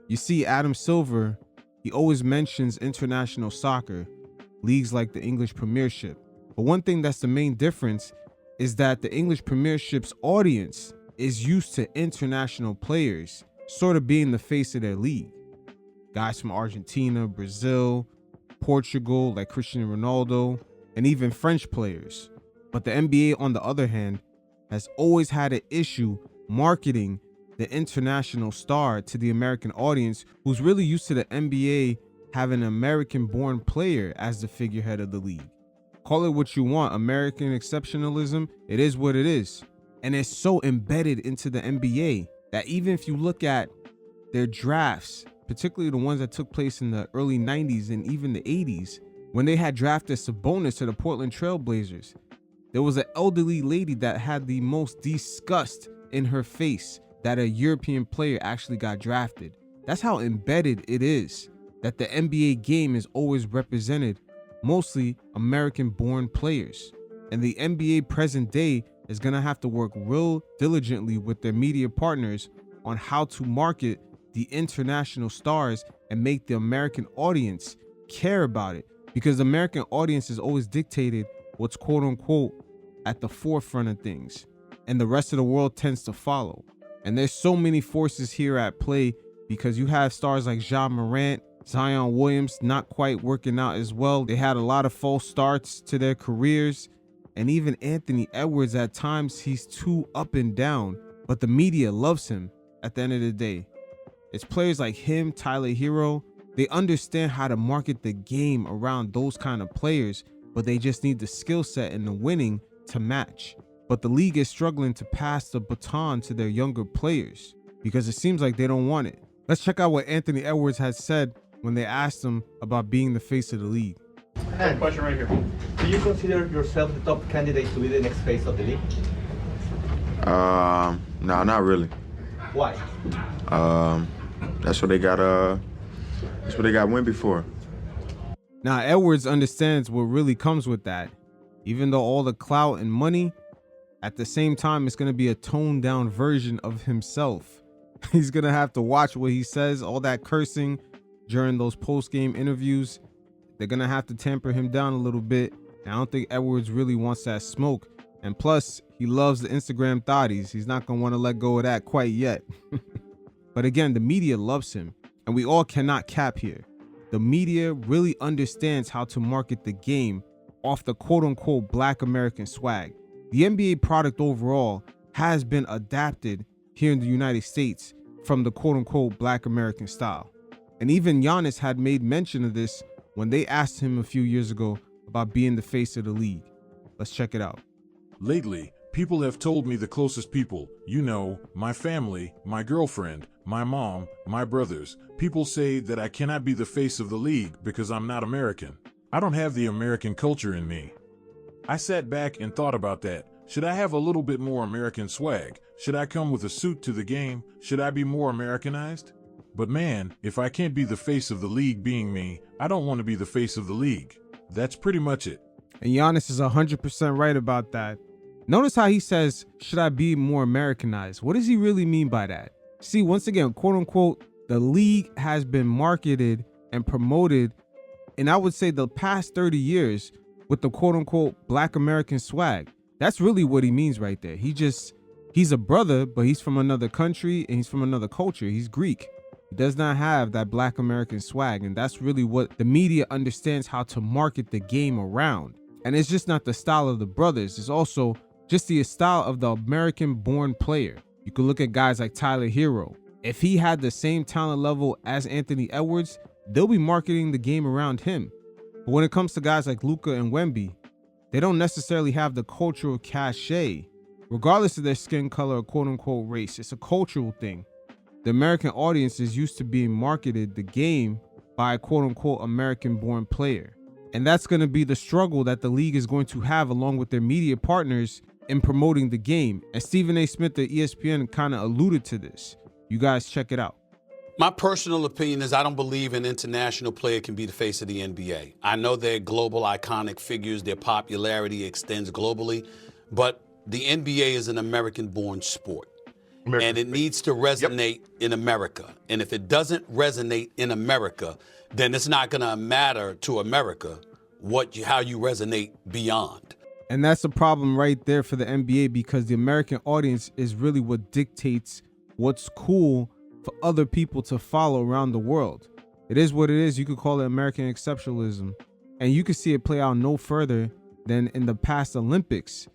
Speaker 6: You see, Adam Silver, he always mentions international soccer, leagues like the English Premiership. But one thing that's the main difference is that the English Premiership's audience is used to international players sort of being the face of their league. Guys from Argentina, Brazil, Portugal, like Cristiano Ronaldo, and even French players. But the NBA, on the other hand, has always had an issue marketing the international star to the American audience, who's really used to the NBA having an American-born player as the figurehead of the league. Call it what you want, American exceptionalism, it is what it is. And it's so embedded into the NBA that even if you look at their drafts, particularly the ones that took place in the early 90s and even the 80s, when they had drafted Sabonis to the Portland Trail Blazers, there was an elderly lady that had the most disgust in her face that a European player actually got drafted. That's how embedded it is that the NBA game is always represented mostly American-born players. And the NBA present day is going to have to work real diligently with their media partners on how to market the international stars and make the American audience care about it, because the American audience is always dictated what's quote unquote at the forefront of things, and the rest of the world tends to follow. And there's so many forces here at play, because you have stars like Ja Morant, Zion Williams not quite working out as well. They had a lot of false starts to their careers. And even Anthony Edwards, at times, he's too up and down, but the media loves him at the end of the day. It's players like him, Tyler Hero. They understand how to market the game around those kind of players, but they just need the skill set and the winning to match. But the league is struggling to pass the baton to their younger players because it seems like they don't want it. Let's check out what Anthony Edwards had said when they asked him about being the face of the league.
Speaker 3: Question right here. Do you consider yourself the top candidate to be the next face of the league?
Speaker 11: No, not really.
Speaker 3: Why?
Speaker 11: That's what they got. That's what they got Wemby for.
Speaker 6: Now Edwards understands what really comes with that. Even though all the clout and money, at the same time, it's going to be a toned down version of himself. He's going to have to watch what he says, all that cursing during those post-game interviews. They're going to have to tamper him down a little bit. And I don't think Edwards really wants that smoke. And plus, he loves the Instagram thotties. He's not going to want to let go of that quite yet. But again, the media loves him. And we all cannot cap here. The media really understands how to market the game off the quote-unquote Black American swag. The NBA product overall has been adapted here in the United States from the quote-unquote Black American style. And even Giannis had made mention of this when they asked him a few years ago about being the face of the league. Let's check it out.
Speaker 18: Lately, people have told me, the closest people, you know, my family, my girlfriend, my mom, my brothers, people say that I cannot be the face of the league because I'm not American. I don't have the American culture in me. I sat back and thought about that. Should I have a little bit more American swag? Should I come with a suit to the game? Should I be more Americanized? But man, if I can't be the face of the league being me, I don't want to be the face of the league. That's pretty much it.
Speaker 6: And Giannis is 100% right about that. Notice how he says, should I be more Americanized? What does he really mean by that? See, once again, quote unquote, the league has been marketed and promoted, and I would say the past 30 years with the quote unquote Black American swag. That's really what he means right there. He's a brother, but he's from another country and he's from another culture. He's Greek. He does not have that Black American swag. And that's really what the media understands how to market the game around. And it's just not the style of the brothers. It's also just the style of the American-born player. You could look at guys like Tyler Hero. If he had the same talent level as Anthony Edwards, they'll be marketing the game around him. But when it comes to guys like Luka and Wemby, they don't necessarily have the cultural cachet, regardless of their skin color or quote-unquote race. It's a cultural thing. The American audience is used to being marketed the game by a quote-unquote American-born player. And that's going to be the struggle that the league is going to have along with their media partners in promoting the game. And Stephen A. Smith at ESPN kind of alluded to this. You guys check it out.
Speaker 4: My personal opinion is I don't believe an international player can be the face of the NBA. I know they're global iconic figures. Their popularity extends globally. But the NBA is an American-born sport. And it needs to resonate in America. And if it doesn't resonate in America, then it's not going to matter to America how you resonate beyond.
Speaker 6: And that's a problem right there for the NBA, because the American audience is really what dictates what's cool for other people to follow around the world. It is what it is. You could call it American exceptionalism. And you could see it play out no further than in the past Olympics,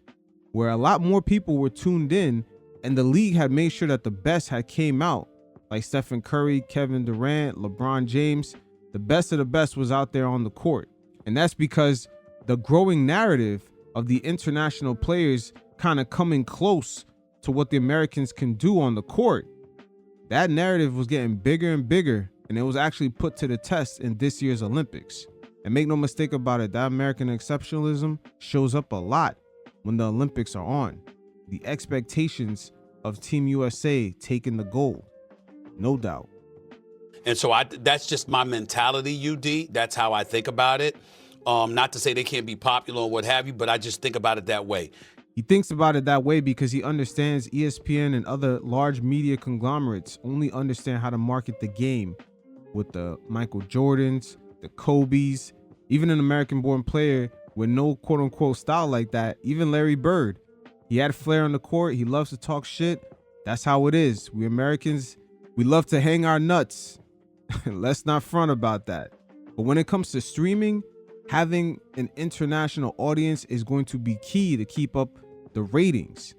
Speaker 6: where a lot more people were tuned in and the league had made sure that the best had came out, like Stephen Curry, Kevin Durant, LeBron James. The best of the best was out there on the court. And that's because the growing narrative of the international players kind of coming close to what the Americans can do on the court, that narrative was getting bigger and bigger, and it was actually put to the test in this year's Olympics. And make no mistake about it, that American exceptionalism shows up a lot when the Olympics are on. The expectations of Team USA taking the gold, no doubt.
Speaker 4: And so that's just my mentality, UD. That's how I think about it. Not to say they can't be popular or what have you, but I just think about it that way.
Speaker 6: He thinks about it that way because he understands ESPN and other large media conglomerates only understand how to market the game with the Michael Jordans, the Kobes, even an American-born player with no quote-unquote style like that, even Larry Bird. He had flair on the court. He loves to talk shit. That's how it is. We Americans, we love to hang our nuts. Let's not front about that. But when it comes to streaming, having an international audience is going to be key to keep up the ratings,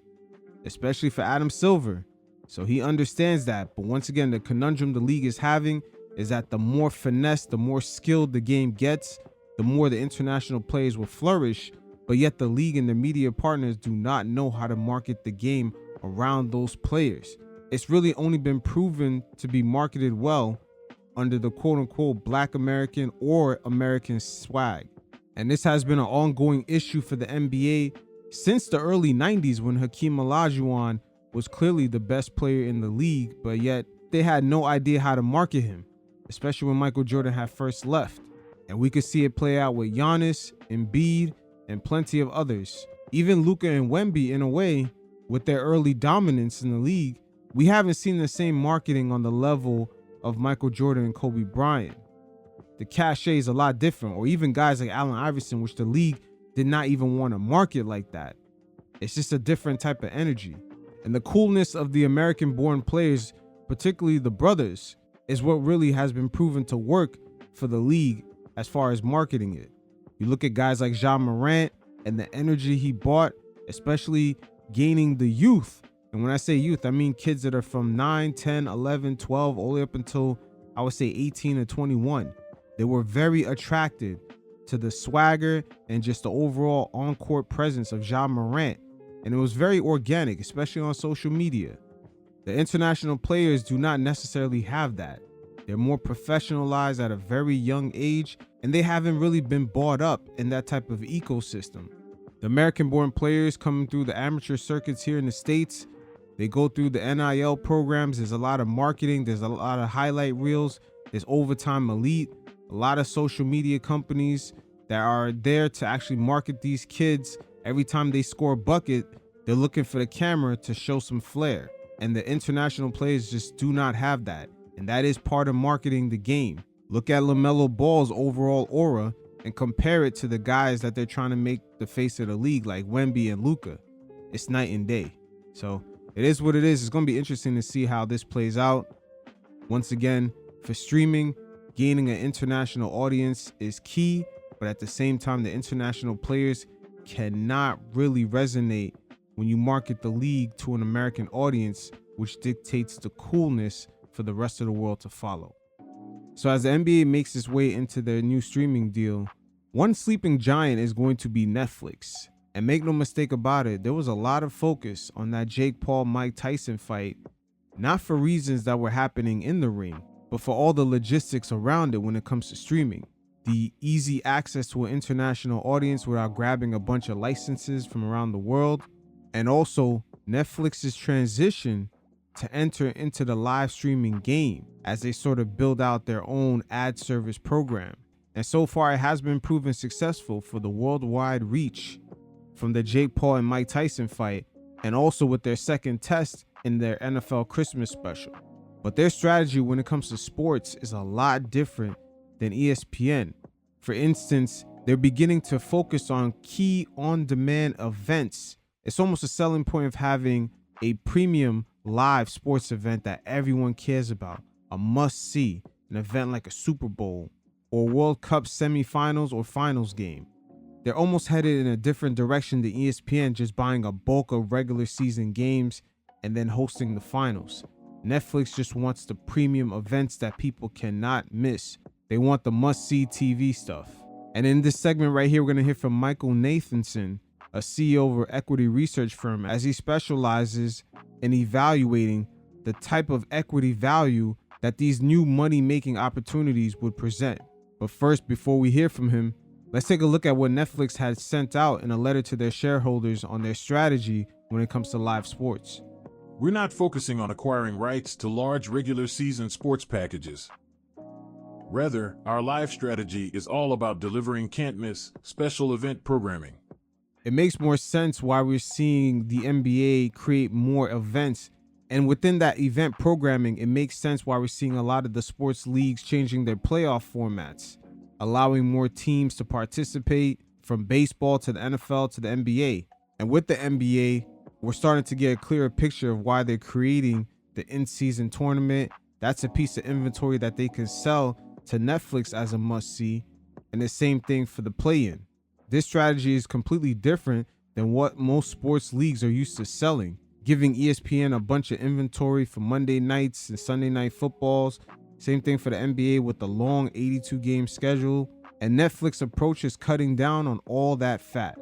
Speaker 6: especially for Adam Silver. So he understands that. But once again, the conundrum the league is having is that the more finesse, the more skilled the game gets, the more the international players will flourish. But yet the league and the media partners do not know how to market the game around those players. It's really only been proven to be marketed well under the quote-unquote Black American or American swag. And this has been an ongoing issue for the NBA since the early 90s, when Hakeem Olajuwon was clearly the best player in the league, but yet they had no idea how to market him, especially when Michael Jordan had first left. And we could see it play out with Giannis, Embiid, and plenty of others. Even Luka and Wemby, in a way, with their early dominance in the league, we haven't seen the same marketing on the level of Michael Jordan and Kobe Bryant. The cachet is a lot different, or even guys like Allen Iverson, which the league did not even want to market like that. It's just a different type of energy. And the coolness of the American-born players, particularly the brothers, is what really has been proven to work for the league as far as marketing it. You look at guys like Ja Morant and the energy he brought, especially gaining the youth. And when I say youth, I mean kids that are from 9, 10, 11, 12, all the way up until, I would say, 18 or 21. They were very attracted to the swagger and just the overall on-court presence of Ja Morant. And it was very organic, especially on social media. The international players do not necessarily have that. They're more professionalized at a very young age, and they haven't really been brought up in that type of ecosystem. The American-born players coming through the amateur circuits here in the States, they go through the NIL programs. There's a lot of marketing. There's a lot of highlight reels. There's Overtime Elite, a lot of social media companies that are there to actually market these kids. Every time they score a bucket, They're looking for the camera to show some flair, and the international players just do not have that, and that is part of marketing the game. Look at LaMelo Ball's overall aura and compare it to the guys that they're trying to make the face of the league like Wemby and Luka. It's night and day. So it is what it is. It's going to be interesting to see how this plays out. Once again, for streaming, gaining an international audience is key, but at the same time, the international players cannot really resonate when you market the league to an American audience, which dictates the coolness for the rest of the world to follow. So as the NBA makes its way into their new streaming deal, one sleeping giant is going to be Netflix. And make no mistake about it, there was a lot of focus on that Jake Paul-Mike Tyson fight, not for reasons that were happening in the ring, but for all the logistics around it when it comes to streaming. The easy access to an international audience without grabbing a bunch of licenses from around the world, and also Netflix's transition to enter into the live streaming game as they sort of build out their own ad service program. And so far it has been proven successful for the worldwide reach from the Jake Paul and Mike Tyson fight, and also with their second test in their NFL Christmas special. But their strategy when it comes to sports is a lot different than ESPN. For instance, they're beginning to focus on key on-demand events. It's almost a selling point of having a premium live sports event that everyone cares about, a must-see, an event like a Super Bowl or World Cup semifinals or finals game. They're almost headed in a different direction than ESPN, just buying a bulk of regular season games and then hosting the finals. Netflix just wants the premium events that people cannot miss. They want the must-see TV stuff. And in this segment right here, we're going to hear from Michael Nathanson, a CEO of an equity research firm, as he specializes in evaluating the type of equity value that these new money-making opportunities would present. But first, before we hear from him, let's take a look at what Netflix had sent out in a letter to their shareholders on their strategy when it comes to live sports.
Speaker 18: We're not focusing on acquiring rights to large regular season sports packages. Rather, our live strategy is all about delivering can't-miss special event programming.
Speaker 6: It makes more sense why we're seeing the NBA create more events. And within that event programming, it makes sense why we're seeing a lot of the sports leagues changing their playoff formats, allowing more teams to participate from baseball to the NFL to the NBA. And with the NBA, we're starting to get a clearer picture of why they're creating the in-season tournament. That's a piece of inventory that they can sell to Netflix as a must-see. And the same thing for the play-in. This strategy is completely different than what most sports leagues are used to selling, giving ESPN a bunch of inventory for Monday nights and Sunday night footballs. Same thing for the NBA with the long 82-game schedule. And Netflix approach is cutting down on all that fat.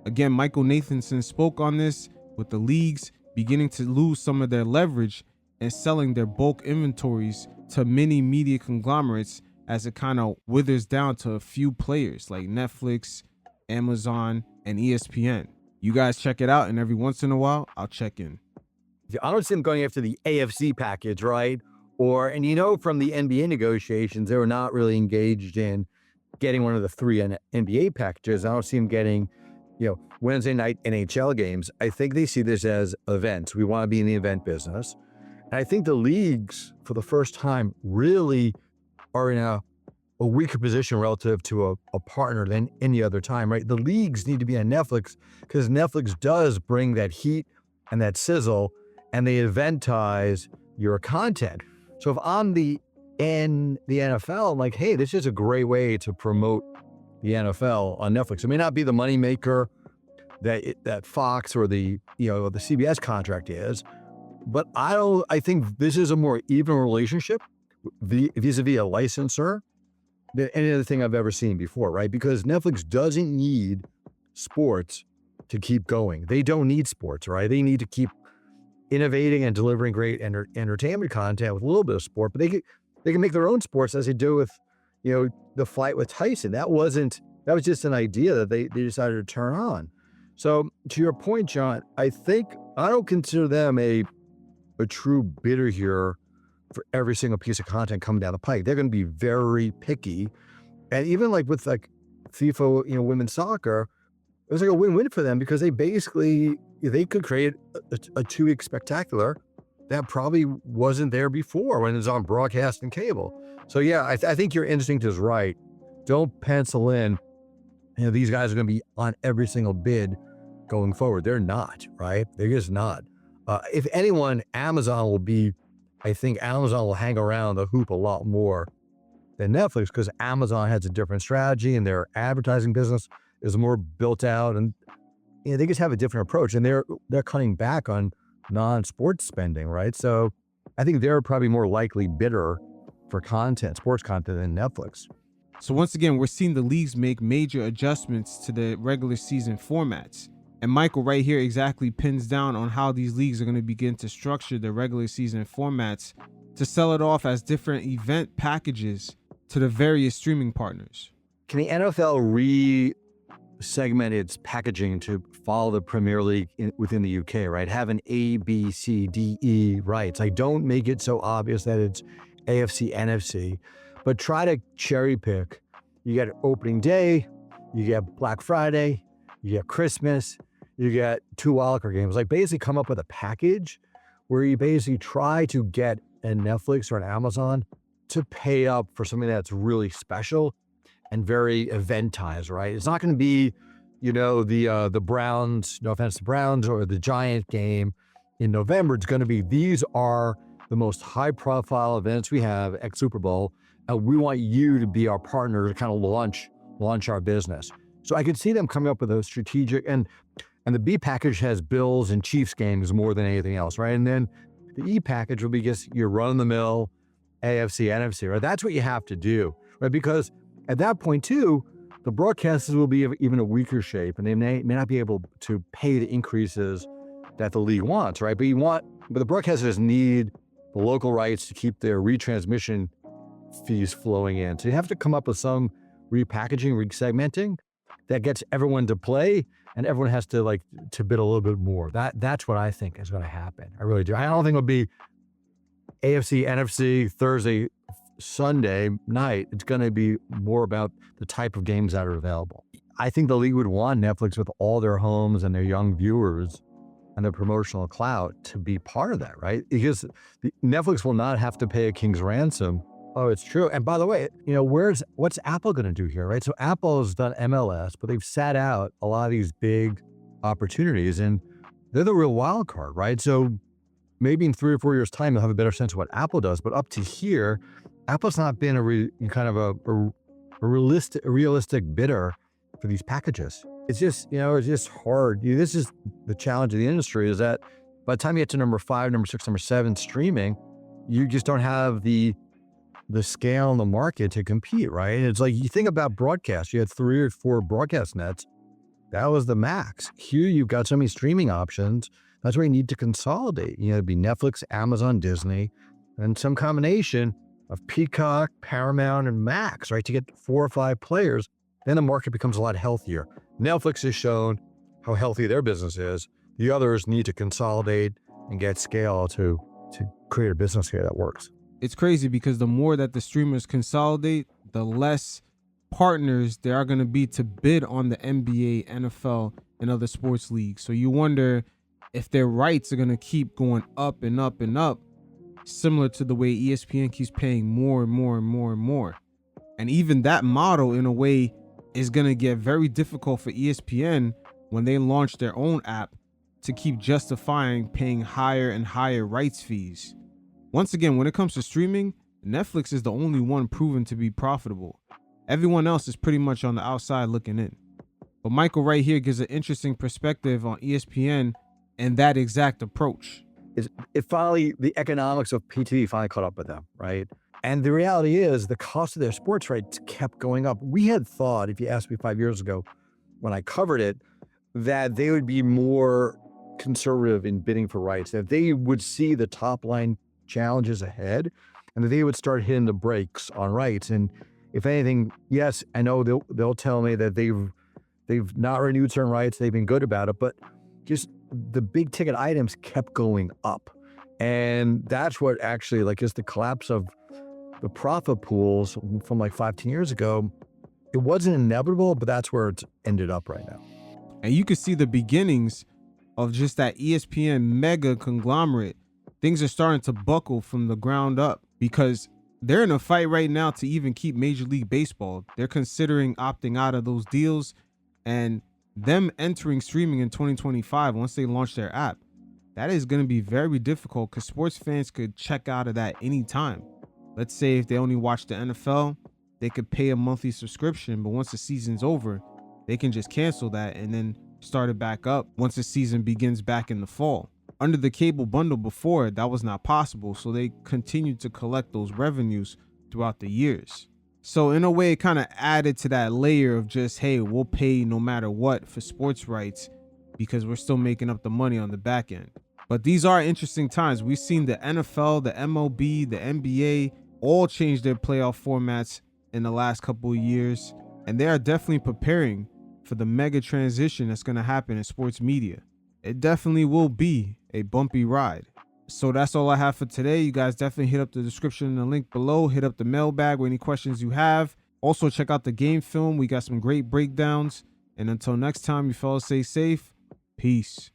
Speaker 6: Again, Michael Nathanson spoke on this, with the leagues beginning to lose some of their leverage and selling their bulk inventories to many media conglomerates as it kind of withers down to a few players like Netflix, Amazon, and ESPN. You guys check it out, and every once in a while, I'll check in.
Speaker 1: I don't see them going after the AFC package, right? And you know, from the NBA negotiations, they were not really engaged in getting one of the three NBA packages. I don't see them getting, Wednesday night NHL games. I think they see this as events. We want to be in the event business. And I think the leagues, for the first time, really are in a weaker position relative to a partner than any other time, right? The leagues need to be on Netflix because Netflix does bring that heat and that sizzle, and they eventize your content. So if I'm in the NFL, I'm like, hey, this is a great way to promote the NFL on Netflix. It may not be the moneymaker that Fox or the CBS contract is, but I think this is a more even relationship vis-a-vis a licensor than any other thing I've ever seen before, right? Because Netflix doesn't need sports to keep going. They don't need sports, right? They need to keep innovating and delivering great entertainment content with a little bit of sport, but they can make their own sports as they do with, the fight with Tyson. That was just an idea that they decided to turn on. So to your point, John, I don't consider them a true bidder here for every single piece of content coming down the pike. They're going to be very picky. And even with FIFA, women's soccer, it was like a win-win for them because they basically, they could create a 2-week spectacular that probably wasn't there before when it was on broadcast and cable. So yeah, I think your instinct is right. Don't pencil in, these guys are going to be on every single bid going forward. They're not, right? They're just not. If anyone, Amazon will be, I think Amazon will hang around the hoop a lot more than Netflix because Amazon has a different strategy and their advertising business is more built out, and they just have a different approach, and they're cutting back on non-sports spending, right? So I think they're probably more likely bidder for content, sports content, than Netflix.
Speaker 6: So once again, we're seeing the leagues make major adjustments to the regular season formats. And Michael right here exactly pins down on how these leagues are going to begin to structure their regular season formats to sell it off as different event packages to the various streaming partners.
Speaker 1: Can the NFL re-segment its packaging to follow the Premier League within the UK, right? Have an A, B, C, D, E rights. Like, don't make it so obvious that it's AFC, NFC, but try to cherry pick. You get opening day, you get Black Friday, you get Christmas, you get 2 wildcard games. Like, basically come up with a package where you basically try to get a Netflix or an Amazon to pay up for something that's really special and very eventized, right? It's not going to be, the Browns, no offense to Browns, or the Giant game in November. It's going to be, these are the most high-profile events we have at Super Bowl, and we want you to be our partner to kind of launch our business. So I could see them coming up with a strategic, and the B package has Bills and Chiefs games more than anything else, right? And then the E package will be just your run-of-the-mill AFC, NFC, right? That's what you have to do, right? Because at that point too, the broadcasters will be even a weaker shape, and they may not be able to pay the increases that the league wants, right? But the broadcasters need the local rights to keep their retransmission fees flowing in. So you have to come up with some repackaging, resegmenting that gets everyone to play, and everyone has to bid a little bit more. That's what I think is going to happen. I really do. I don't think it'll be AFC, NFC, Thursday, Sunday night. It's going to be more about the type of games that are available. I think the league would want Netflix, with all their homes and their young viewers and their promotional clout, to be part of that, right? Because Netflix will not have to pay a king's ransom. Oh, it's true. And by the way, what's Apple going to do here, right? So Apple has done MLS, but they've sat out a lot of these big opportunities, and they're the real wild card, right? So maybe in 3 or 4 years' time, they'll have a better sense of what Apple does. But up to here, Apple's not been a realistic bidder for these packages. It's just, it's just hard. This is the challenge of the industry, is that by the time you get to number 5, number 6, number 7 streaming, you just don't have the scale in the market to compete, right? It's like, you think about broadcast, you had 3 or 4 broadcast nets. That was the max. Here you've got so many streaming options. That's where you need to consolidate. It'd be Netflix, Amazon, Disney, and some combination of Peacock, Paramount, and Max, right? To get 4 or 5 players, then the market becomes a lot healthier. Netflix has shown how healthy their business is. The others need to consolidate and get scale to create a business here that works.
Speaker 6: It's crazy because the more that the streamers consolidate, the less partners there are going to be to bid on the NBA, NFL, and other sports leagues. So you wonder if their rights are going to keep going up and up and up, similar to the way ESPN keeps paying more and more and more and more. And even that model, in a way, is going to get very difficult for ESPN when they launch their own app to keep justifying paying higher and higher rights fees. Once again, when it comes to streaming, Netflix is the only one proven to be profitable. Everyone else is pretty much on the outside looking in. But Michael right here gives an interesting perspective on ESPN and that exact approach.
Speaker 1: The economics of PTV finally caught up with them, right? And the reality is the cost of their sports rights kept going up. We had thought, if you asked me 5 years ago when I covered it, that they would be more conservative in bidding for rights, that they would see the top line challenges ahead and that they would start hitting the brakes on rights. And if anything, yes, I know they'll tell me that they've not renewed certain rights, they've been good about it, but just the big ticket items kept going up. And that's what actually, is the collapse of the profit pools from 5-10 years ago. It wasn't inevitable, but that's where it's ended up right now.
Speaker 6: And you can see the beginnings of just that ESPN mega conglomerate, things are starting to buckle from the ground up because they're in a fight right now to even keep Major League Baseball. They're considering opting out of those deals, and them entering streaming in 2025 once they launch their app. That is going to be very difficult because sports fans could check out of that anytime. Let's say if they only watch the NFL, they could pay a monthly subscription, but once the season's over, they can just cancel that and then start it back up once the season begins back in the fall. Under the cable bundle before, that was not possible, so they continued to collect those revenues throughout the years. So in a way, it kind of added to that layer of just, hey, we'll pay no matter what for sports rights because we're still making up the money on the back end. But these are interesting times. We've seen the NFL, the MLB, the NBA all change their playoff formats in the last couple of years, and they are definitely preparing for the mega transition that's going to happen in sports media. It definitely will be a bumpy ride. So that's all I have for today. You guys definitely hit up the description and the link below. Hit up the mailbag with any questions you have. Also check out the game film. We got some great breakdowns. And until next time, you fellas stay safe. Peace.